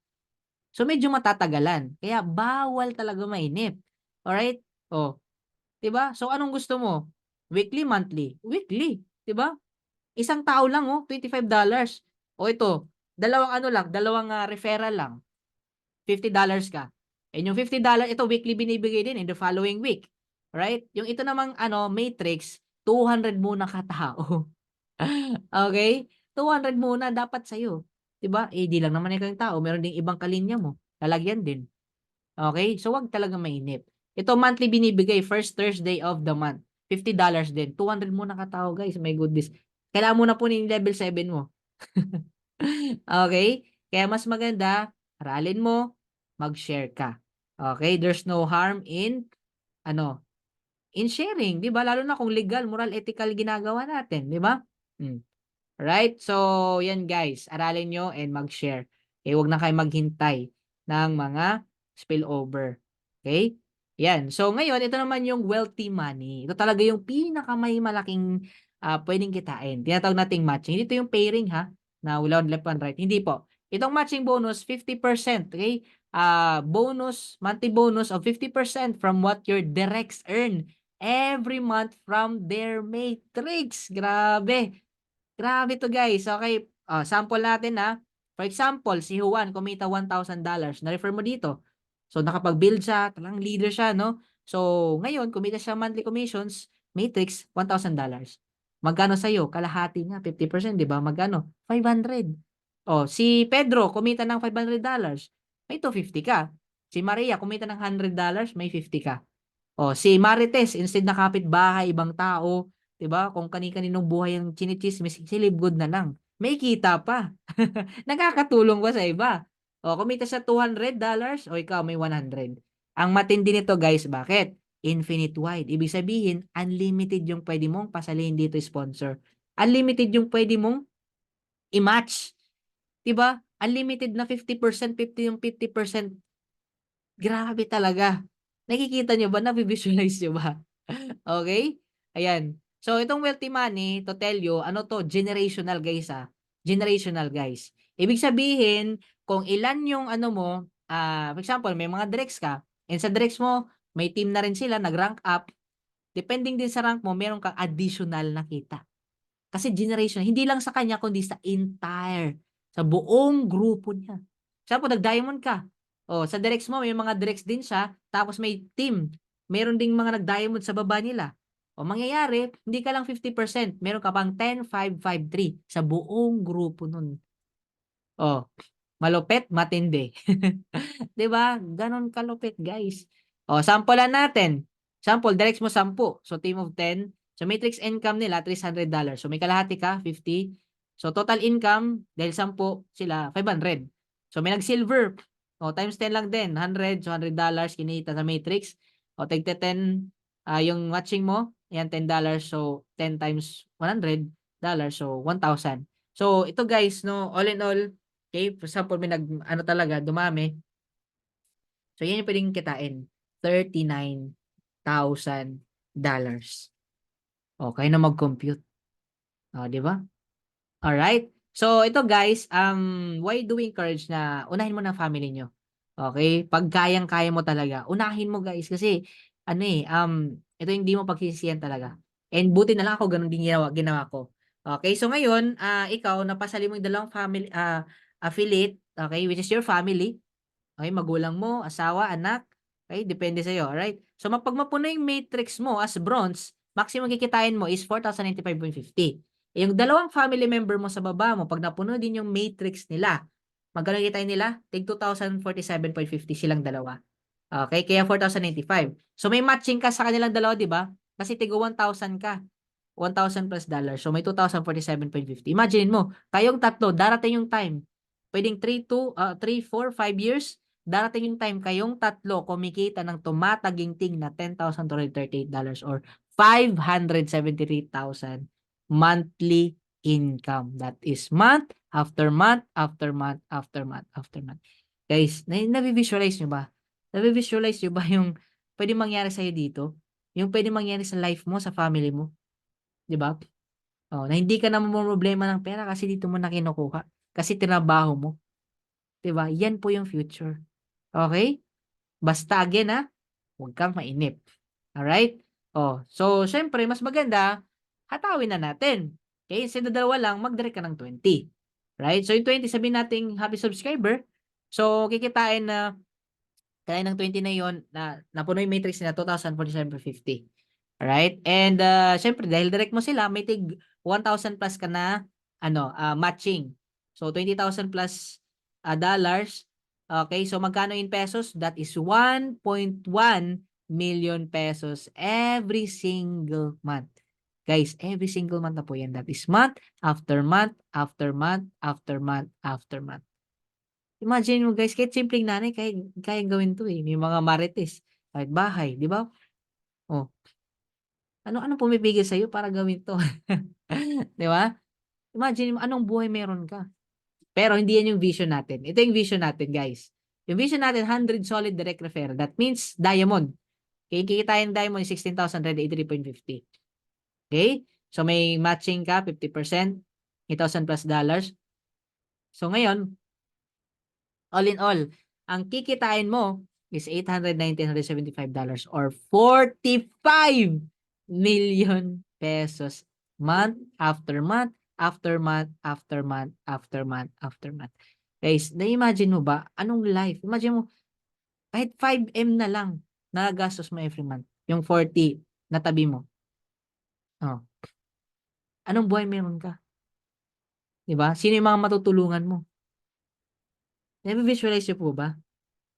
So, medyo matatagalan. Kaya, bawal talaga mainip. Alright? Oh, 'di ba? So, anong gusto mo? Weekly, monthly? Weekly, 'di ba? Isang tao lang $25. O ito, dalawang ano lang, dalawang referral lang. $50 ka. And yung $50, ito weekly binibigay din in the following week. Right? Yung ito namang ano, matrix, 200 muna katao. Okay? 200 muna dapat sa'yo. 'Di ba? Eh, di lang naman ikaw yung tao, meron ding ibang kalinya mo, lalagyan din. Okay? So, wag talaga mainip. Ito monthly binibigay, first Thursday of the month. $50 din. 200 muna katao, guys. My goodness. Kailangan mo na punin yung level 7 mo. Okay? Kaya mas maganda, aralin mo, mag-share ka. Okay? There's no harm in, ano, in sharing, 'di ba? Lalo na kung legal, moral, ethical ginagawa natin, 'di ba? Hmm. Right? So, yan guys, aralin nyo and mag-share. Okay, huwag na kayo maghintay ng mga spillover. Okay? Yan. So, ngayon, ito naman yung wealthy money. Ito talaga yung pinakamay malaking pwedeng kitain. Tinatawag nating matching. Dito yung pairing ha, na wala left and right. Hindi po. Itong matching bonus, 50%. Okay? Bonus, monthly bonus of 50% from what your directs earn every month from their matrix. Grabe. Grabe 'to guys, okey. Sample natin, For example, si Juan kumita $1,000 na-refer mo dito. So, nakapag-build siya, talagang leader siya 'no. So, ngayon kumita siya monthly commissions, matrix $1,000. Magkano sa'yo? Kalahati nga, 50%, 'di ba? Magkano? 500. Oh, si Pedro kumita ng $500, may 250 ka. Si Maria kumita ng $100, may 50 ka. Oh, si Marites instead na kapitbahay, ibang tao, 'di ba? Kung kani-kaninong buhay ang tsini-tsismis, silipgod na lang. May kita pa. Nakakatulong pa sa iba. Oh, kumita siya $200, o ikaw may 100. Ang matindi nito, guys, bakit? Infinite wide. Ibig sabihin, unlimited yung pwede mong pasalin dito sponsor. Unlimited yung pwede mong i-match. 'Di ba? Unlimited na 50%, 50 yung 50%. Grabe talaga. Nakikita niyo ba, navi-visualize niyo ba? Okay? Ayan. So, itong wealthy money, to tell you, ano 'to, generational guys, generational guys. Ibig sabihin, kung ilan yung ano mo, for example, may mga directs ka, and sa directs mo, may team na rin sila, nag-rank up, depending din sa rank mo, meron kang additional na kita. Kasi generation, hindi lang sa kanya kundi sa entire, sa buong grupo niya. Example, nag-diamond ka. Oh, sa directs mo may mga directs din siya, tapos may team. Meron ding mga nag-diamond sa baba nila. O mangyayari, hindi ka lang 50%, meron ka pang 10, 5, 5, 3 sa buong grupo nun. Oh, malupit, matindi. 'Di ba? Gano'n kalupit, guys. Oh, sampulan natin. Sample, directs mo 10. So, team of 10. So, matrix income nila $300. So, may kalahati ka, 50. So, total income, dahil 10 sila, 500. So, may nag-silver. O, times 10 lang din, 100. So, $100 kinita sa matrix. O, tigte 10, yung matching mo, ayan, $10. So, 10 times $100. So, 1,000. So, ito guys, no, all in all, okay, for example, may nag-ano talaga, dumami. So, yan yung pwedeng kitain. $39,000. Okay na mag-compute. Oh, di ba? Alright. So, ito guys, why do we encourage na unahin mo ng family nyo? Okay? Pag kayang-kaya mo talaga, unahin mo guys. Kasi, ano ito yung hindi mo pagsisisihan talaga. And buti na lang ako, ganun din ginawa ko. Okay? So, ngayon, ikaw, napasali mo yung dalawang family, affiliate, okay? Which is your family. Okay, magulang mo, asawa, anak, okay, depende sa'yo, alright? So, pag mapuno yung matrix mo as bronze, maximum kikitain mo is 4,095.50. Yung dalawang family member mo sa baba mo, pag napuno din yung matrix nila, magkano kikitain nila? Tig 2,047.50 silang dalawa. Okay, kaya 4,095. So, may matching ka sa kanilang dalawa, di ba? Kasi tigo 1,000 ka. 1,000 plus dollars. So, may 2,047.50. Imagine mo, kayong tatlo, darating yung time. Pwedeng 3, 4, 5 years, darating yung time kayong tatlo kumikita ng tumataginting na $10,238 or 573,000 monthly income. That is month after month after month after month after month. Guys, navi-visualize nyo ba? Navi-visualize nyo ba yung pwedeng mangyari sa'yo dito? Yung pwedeng mangyari sa life mo, sa family mo? 'Di ba? Oh, na hindi ka na mamomroblema ng pera kasi dito mo na kinukuha, kasi trinabaho mo, 'di ba? Yan po yung future. Okay? Basta again, huwag kang mainip. Alright? Oh, so siyempre mas maganda, hatawin na natin. Okay? Instead na dalawa lang, mag-direct ka ng 20. Right? So yung 20, sabihin nating happy subscriber. So kikitain na kaya ng 20 na yon na napuno yung matrix na 2,047.50. Alright? And syempre dahil direct mo sila, may tig 1,000 plus ka na matching. So 20,000 plus dollars. Okay, so magkano in pesos? That is 1.1 million pesos every single month. Guys, every single month na po yan. That is month after month after month after month after month. Imagine mo guys, kahit simpleng nanay kayang gawin 'to, eh. May mga marites, kahit bahay, 'di ba? Oh, ano pumipigil sa'yo para gawin 'to, 'di ba? Imagine mo anong buhay meron ka. Pero hindi 'yan yung vision natin. Ito yung vision natin guys. Yung vision natin 100 solid direct referral. That means diamond. Okay, kikitain ng diamond is 16,183.50. Okay? So may matching ka 50%, $8,000 plus dollars. So ngayon, all in all, ang kikitain mo is $875 or 45 million pesos month after month after month after month after month after month. Guys, na-imagine mo ba anong life? Imagine mo kahit 5M na lang nagagastos mo every month. Yung 40 na tabi mo. Oh, anong buhay meron ka? 'Di ba? Sino yung mga matutulungan mo? Na-visualize niyo po ba?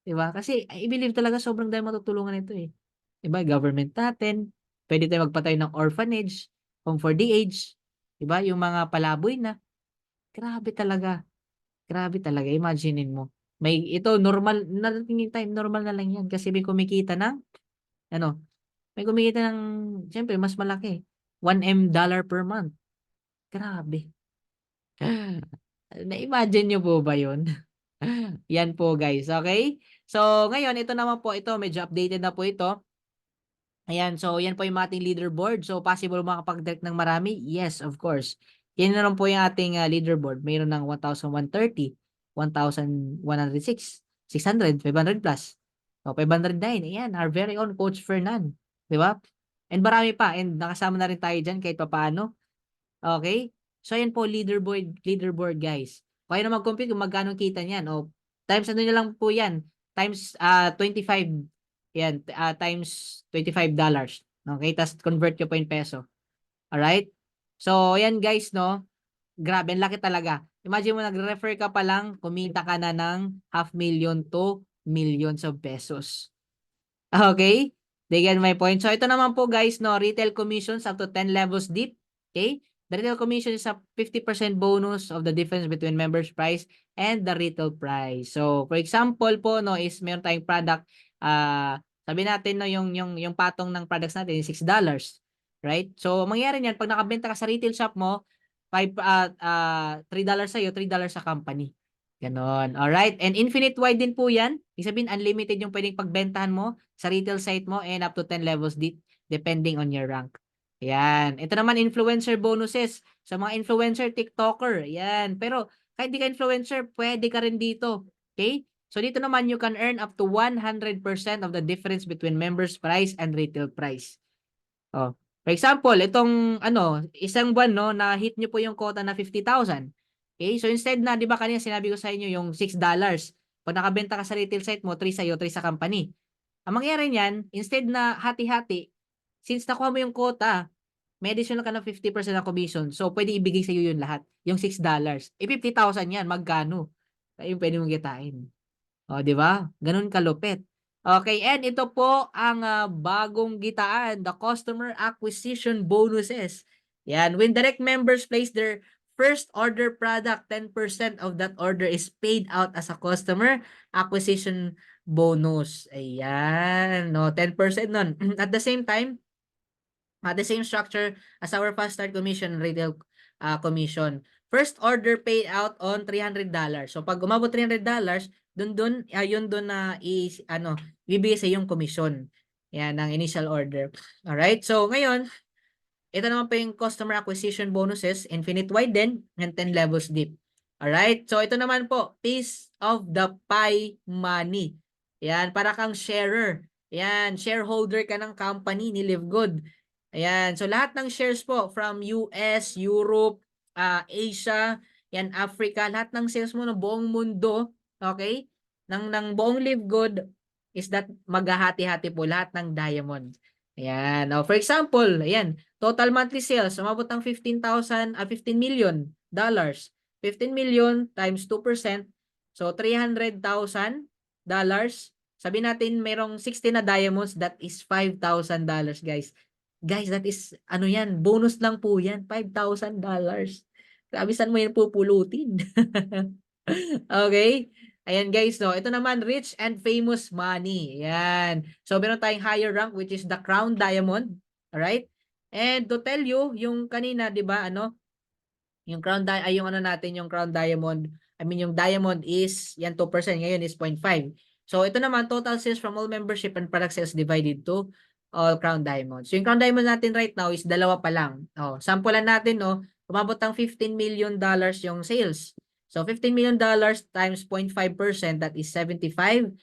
'Di ba? Kasi I believe talaga sobrang daming matutulungan nito, eh. 'Di ba, government natin, puwede tayong magpatayo ng orphanage, home for the aged, 'di ba, yung mga palaboy na. Grabe talaga, grabe talaga imaginin mo. Ito normal darating yung time normal na lang 'yan kasi may kumikita ng ano, may kumikita ng siyempre mas malaki, 1M dollar per month. Grabe. Na-imagine niyo po ba 'yun? Yan po guys, okay? So ngayon ito naman po, ito medyo updated na po ito. Ayan, so yan po yung ating leaderboard. So possible makapag-direct ng marami? Yes, of course. Yan na lang po yung ating leaderboard. Mayroon ng 1,130, 1,106, 600, 500 plus. So 509, ayan, our very own Coach Fernan. Di ba? And marami pa. And nakasama na rin tayo dyan kahit papaano. Okay? So ayan po, leaderboard guys. Kaya na mag-compute kung magkano kita niyan. O, times ano nyo lang po yan. Times 25. Yan, times $25. Okay? Tapos convert nyo po in peso. Alright? So, ayan guys, no? Grabe, ang laki talaga. Imagine mo, nagre-refer ka pa lang, kumita ka na ng 500,000 to millions of pesos. Okay? They get my point. So, ito naman po guys, no, retail commissions up to 10 levels deep. Okay? The retail commission is a 50% bonus of the difference between members price and the retail price. So, for example po, no, is meron tayong product, sabi natin, no, yung patong ng products natin is $6. Right? So, mangyari niyan, pag nakabenta ka sa retail shop mo, $3 sa'yo, $3 sa company. Ganon. Alright. And infinite wide din po yan. Ibig sabihin, unlimited yung pwedeng pagbentahan mo sa retail site mo and up to 10 levels deep depending on your rank. Ayan. Ito naman, influencer bonuses. Sa mga influencer, TikToker. Ayan. Pero kahit di ka influencer, pwede ka rin dito. Okay? So dito naman, you can earn up to 100% of the difference between members price and retail price. Oh. For example, itong isang buwan, no, na hit nyo po yung quota na 50,000. Okay? So instead na, 'di ba kanina sinabi ko sa inyo yung $6. Pag nakabenta ka sa retail site mo, 3 sa'yo, 3 sa company. Ang mangyayari niyan, instead na hati-hati, since nakuha mo yung quota, may additional ka ng 50% na commission. So pwede ibigay sa iyo yun lahat, yung $6. Eh 50,000 yan, magkano? Ayun pwede mong kitain. Oh, 'di ba? Gano'n kalupit. Okay, and ito po ang bagong gitaan, the customer acquisition bonuses. Yan, when direct members place their first order product, 10% of that order is paid out as a customer acquisition bonus. Ayan, no, 10% nun. At the same time, the same structure as our fast start commission and retail commission. First order paid out on $300. So pag umabot $300, yun doon na bibigay sa yung commission. Yan ang initial order. All right? So ngayon, ito naman po yung customer acquisition bonuses, infinite wide din, and 10 levels deep. Alright? So, ito naman po, piece of the pie money. Yan, para kang sharer. Yan, shareholder ka ng company ni LiveGood. Ayan, so lahat ng shares po from US, Europe, Asia, yan Africa, lahat ng sales mo ng buong mundo, okay? Ng buong Live Good is that maghahati-hati po lahat ng diamond. Ayan. Oh, for example, ayan, total monthly sales umabot ng 15 million dollars. 15 million times 2%, so $300,000. Sabihin natin mayroong 60 na diamonds, that is $5,000, guys. Guys, that is ano yan, bonus lang po yan, $5,000. Grabe, saan mo yan pupulutin? Okay? Ayan guys, no. Ito naman, rich and famous money. Ayan. So, meron tayong higher rank which is the crown diamond. Alright? And to tell you, yung kanina, di ba, ano, yung yung ano natin, yung crown diamond, I mean, yung diamond is, yan 2%, ngayon is 0.5. So, ito naman, total sales from all membership and product sales divided to all crown diamonds. So, yung crown diamond natin right now is dalawa pa lang. Oh, sampulan natin, no, umabot ng $15 million yung sales. So, $15 million times 0.5%, that is $75,000.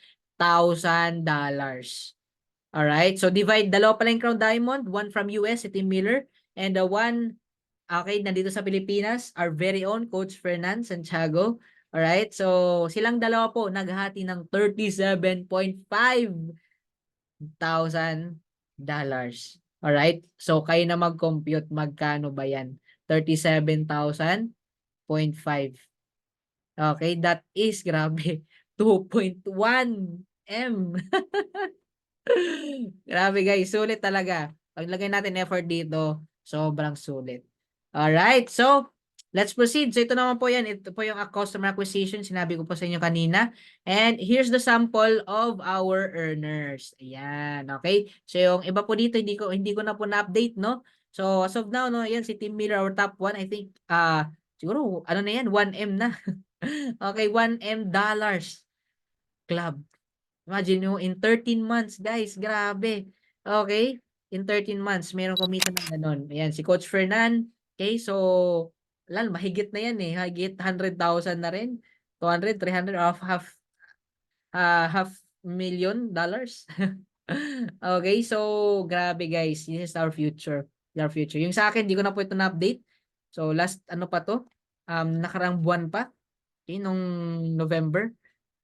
Alright, so divide, dalawa pa lang yung crown diamond, one from US, si Tim Miller, and the one, okay, nandito sa Pilipinas, our very own Coach Fernan Santiago. Alright, so silang dalawa po naghati ng $37,500. Alright, so kayo na mag-compute magkano ba yan? 37,000.5. Okay, that is, grabe, 2.1 M. Grabe guys, sulit talaga. Paglagay natin effort dito, sobrang sulit. Alright, so let's proceed. So ito naman po yan, ito po yung customer acquisition, sinabi ko po sa inyo kanina. And here's the sample of our earners. Ayan, okay? So yung iba po dito, hindi ko na po na-update, no? So as of now, no, yan si Team Miller, our top 1, I think, siguro, ano na yan, 1M na. Okay, $1M club. Imagine nyo, in 13 months, guys, grabe. Okay? In 13 months, meron kumita ng ganun. Ayan, si Coach Fernan. Okay, so, mahigit na yan eh. Higit 100,000 na rin. 200, 300, half million dollars. Okay, so, grabe guys. This is our future. Our future. Yung sa akin, di ko na po ito na-update. So, last, ano pa to? Nakarang buwan pa. Okay, nung November.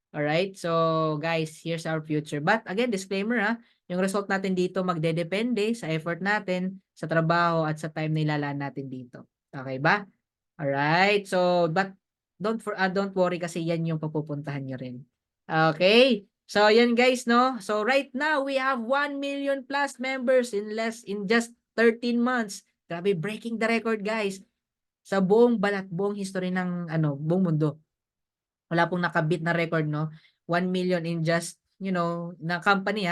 Alright, so guys, here's our future. But again, disclaimer ha, yung result natin dito magdedepende sa effort natin, sa trabaho at sa time na ilalaan natin dito. Okay ba? Alright, so but don't worry kasi yan yung papupuntahan nyo rin. Okay, so yan guys, no? So right now, we have 1 million plus members in just 13 months. Grabe, breaking the record guys. Sa buong buong history ng buong mundo. Wala pong nakabit na record, no? 1 million in just, na company,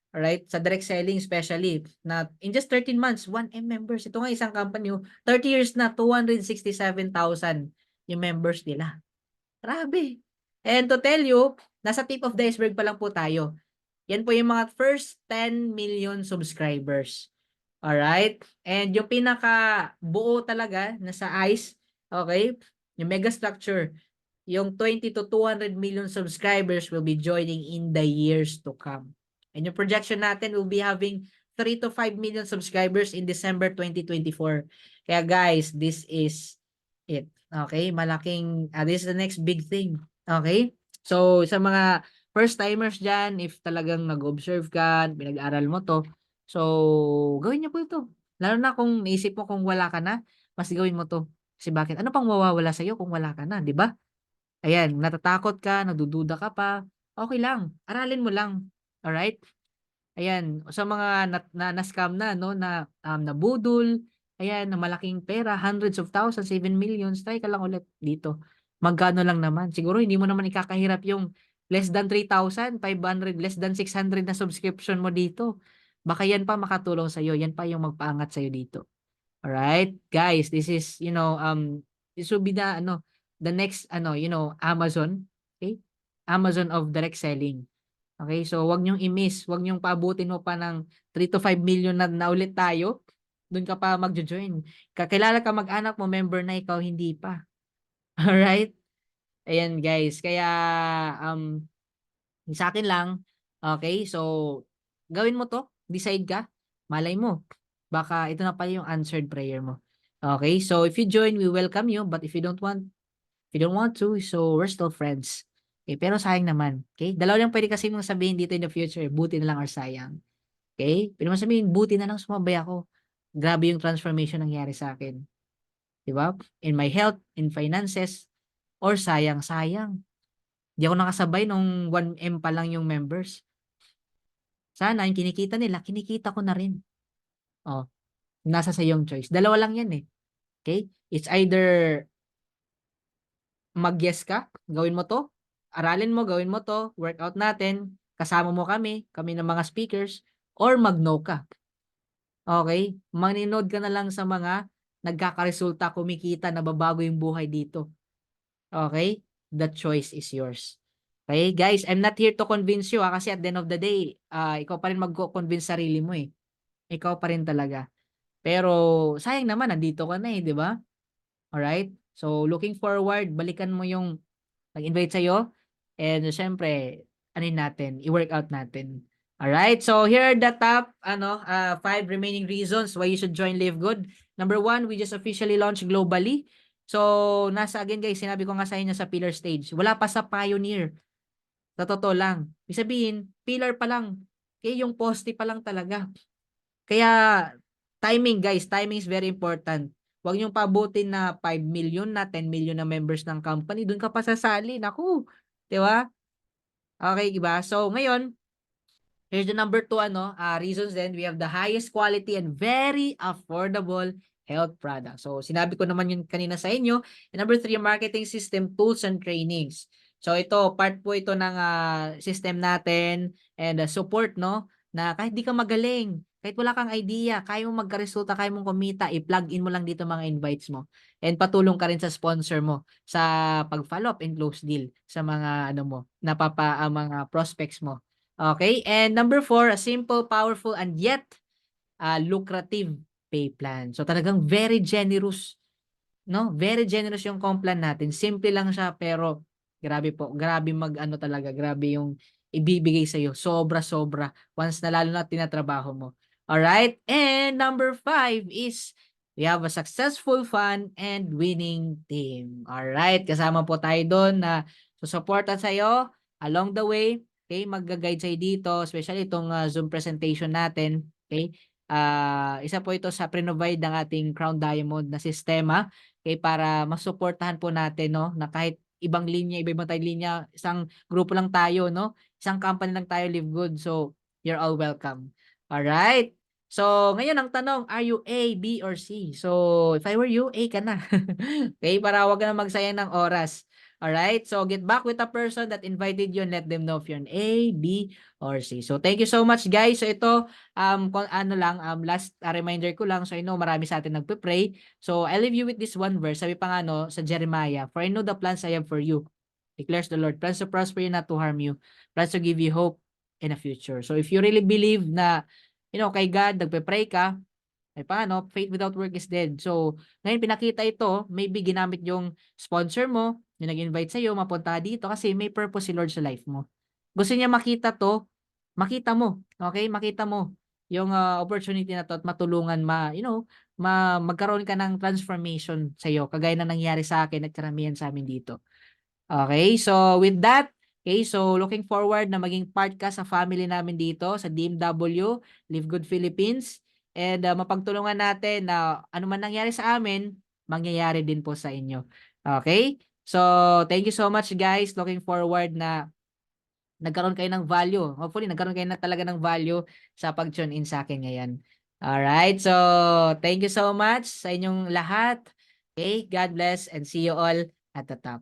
alright? Sa direct selling especially, na in just 13 months, 1M members. Ito nga isang company, 30 years na, 267,000 yung members nila. Grabe. And to tell you, nasa tip of the iceberg pa lang po tayo. Yan po yung mga first 10 million subscribers. Alright? And yung pinaka buo talaga, nasa ICE, okay? Yung mega structure, yung 20 to 200 million subscribers will be joining in the years to come. And yung projection natin will be having 3 to 5 million subscribers in December 2024. Kaya guys, this is it. Okay? Malaking, this is the next big thing. Okay? So, sa mga first timers dyan, if talagang nag-observe ka, pinag-aral mo to, so, gawin niyo po ito. Lalo na kung naisip mo kung wala ka na, mas gawin mo to. Kasi bakit? Ano pang mawawala sa'yo kung wala ka na, di ba? Ayan, natatakot ka, nagdududa ka pa, okay lang, aralin mo lang. Alright? Ayan, sa mga na-scam na, no, na nabudol, ayan, na malaking pera, hundreds of thousands, even millions, try ka lang ulit dito. Magkano lang naman. Siguro hindi mo naman ikakahirap yung less than 3,500, less than 600 na subscription mo dito. Baka yan pa makatulong sa'yo, yan pa yung magpaangat sa'yo dito. Alright, guys, this is, this will be the next, Amazon, okay? Amazon of direct selling. Okay, so wag niyong i-miss, wag niyong paabutin mo pa ng 3 to 5 million na ulit tayo. Doon ka pa magjo-join. Kakilala ka mag-anak mo, member na ikaw, hindi pa. Alright? Ayan, guys. Kaya, sa akin lang, okay, so, gawin mo to, decide ka, malay mo, baka ito na pala yung answered prayer mo. Okay, so if you join, we welcome you, but if you don't want, If you don't want to, so we're still friends. Okay, pero sayang naman. Okay? Dalawa lang pwede kasi mong sabihin dito in the future, buti na lang or sayang. Okay? Pwede mo sabihin, buti na lang sumabay ako. Grabe yung transformation nangyari sa akin. 'Di ba? In my health, in finances, or sayang. Di ako nakasabay nung 1M pa lang yung members. Sana yung kinikita nila, kinikita ko na rin. Oh, nasa sa yung choice. Dalawa lang yan eh. Okay? It's either mag-yes ka, gawin mo to, aralin mo, gawin mo to, workout natin, kasama mo kami ng mga speakers, or mag-no ka. Okay? Maninood ka na lang sa mga nagkakaresulta, kumikita, nababago yung buhay dito. Okay? The choice is yours. Okay, guys, I'm not here to convince you kasi at the end of the day, ikaw pa rin mag-convince sarili mo eh. Ikaw pa rin talaga. Pero sayang naman, nandito ka na eh, di ba? Alright? So, looking forward, balikan mo yung nag-invite sa'yo. And syempre, anin natin, i-workout natin. Alright? So, here are the top 5 remaining reasons why you should join Live Good. Number 1, we just officially launched globally. So, again guys, sinabi ko nga sa inyo sa pillar stage. Wala pa sa pioneer. Sa totoo lang. Ibig sabihin, pillar pa lang. Okay, yung poste pa lang talaga. Kaya, timing guys, timing is very important. Huwag niyong pabutin na 5 million na 10 million na members ng company. Doon ka pa sasali. Naku, di ba? Okay, diba? So, ngayon, here's the number 2 reasons then. We have the highest quality and very affordable health product. So, sinabi ko naman yun kanina sa inyo. And number 3, marketing system, tools, and trainings. So, ito, part po ito ng system natin and support, no? Na kahit di ka magaling, kahit wala kang idea, kaya mong magka-resulta, kaya mong kumita, i-plug in mo lang dito mga invites mo. And patulong ka rin sa sponsor mo sa pag-follow up and close deal sa mga mga prospects mo. Okay? And number 4, a simple, powerful, and yet lucrative pay plan. So talagang very generous, no? Very generous yung comp plan natin. Simple lang siya pero grabe po, grabe talaga, grabe yung ibibigay sa iyo. Sobra-sobra once na lalo na tinatrabaho mo. All right? And number 5 is we have a successful, fun, and winning team. All right? Kasama po tayo doon na susuportan sa iyo along the way. Okay, magga-guide sa'yo dito, especially itong Zoom presentation natin. Okay? Isa po ito sa pre-provide ng ating Crown Diamond na sistema, okay, para masuportahan po natin, no, na kahit ibang linya, iba-ibang tayong linya, isang grupo lang tayo, no? Isang company lang tayo, Live Good. So, you're all welcome. All right? So, ngayon ang tanong, are you A, B, or C? So, if I were you, A ka na. Okay, para wag ka na magsayang ng oras. Alright, so get back with the person that invited you and let them know if you're an A, B, or C. So thank you so much guys. So ito, last reminder ko lang. So I know marami sa atin nagpe-pray. So I leave you with this one verse. Sabi pa nga sa Jeremiah, for I know the plans I have for you, declares the Lord. Plans to prosper you, not to harm you. Plans to give you hope in a future. So if you really believe na, kay God, nagpe-pray ka, ay paano? Faith without work is dead. So, ngayon pinakita ito, maybe ginamit yung sponsor mo, yung nag-invite sa'yo, mapunta dito kasi may purpose si Lord sa life mo. Gusto niya makita to, makita mo. Okay? Makita mo yung opportunity na to at matulungan magkaroon ka ng transformation sa'yo, kagaya na nangyari sa akin at karamihan sa amin dito. Okay? So, with that, okay, so looking forward na maging part ka sa family namin dito sa DMW, Live Good Philippines. And mapagtulungan natin na ano man nangyari sa amin, mangyayari din po sa inyo. Okay? So, thank you so much guys. Looking forward na nagkaroon kayo ng value. Hopefully, nagkaroon kayo na talaga ng value sa pag-tune in sa akin ngayon. Alright? So, thank you so much sa inyong lahat. Okay? God bless and see you all at the top.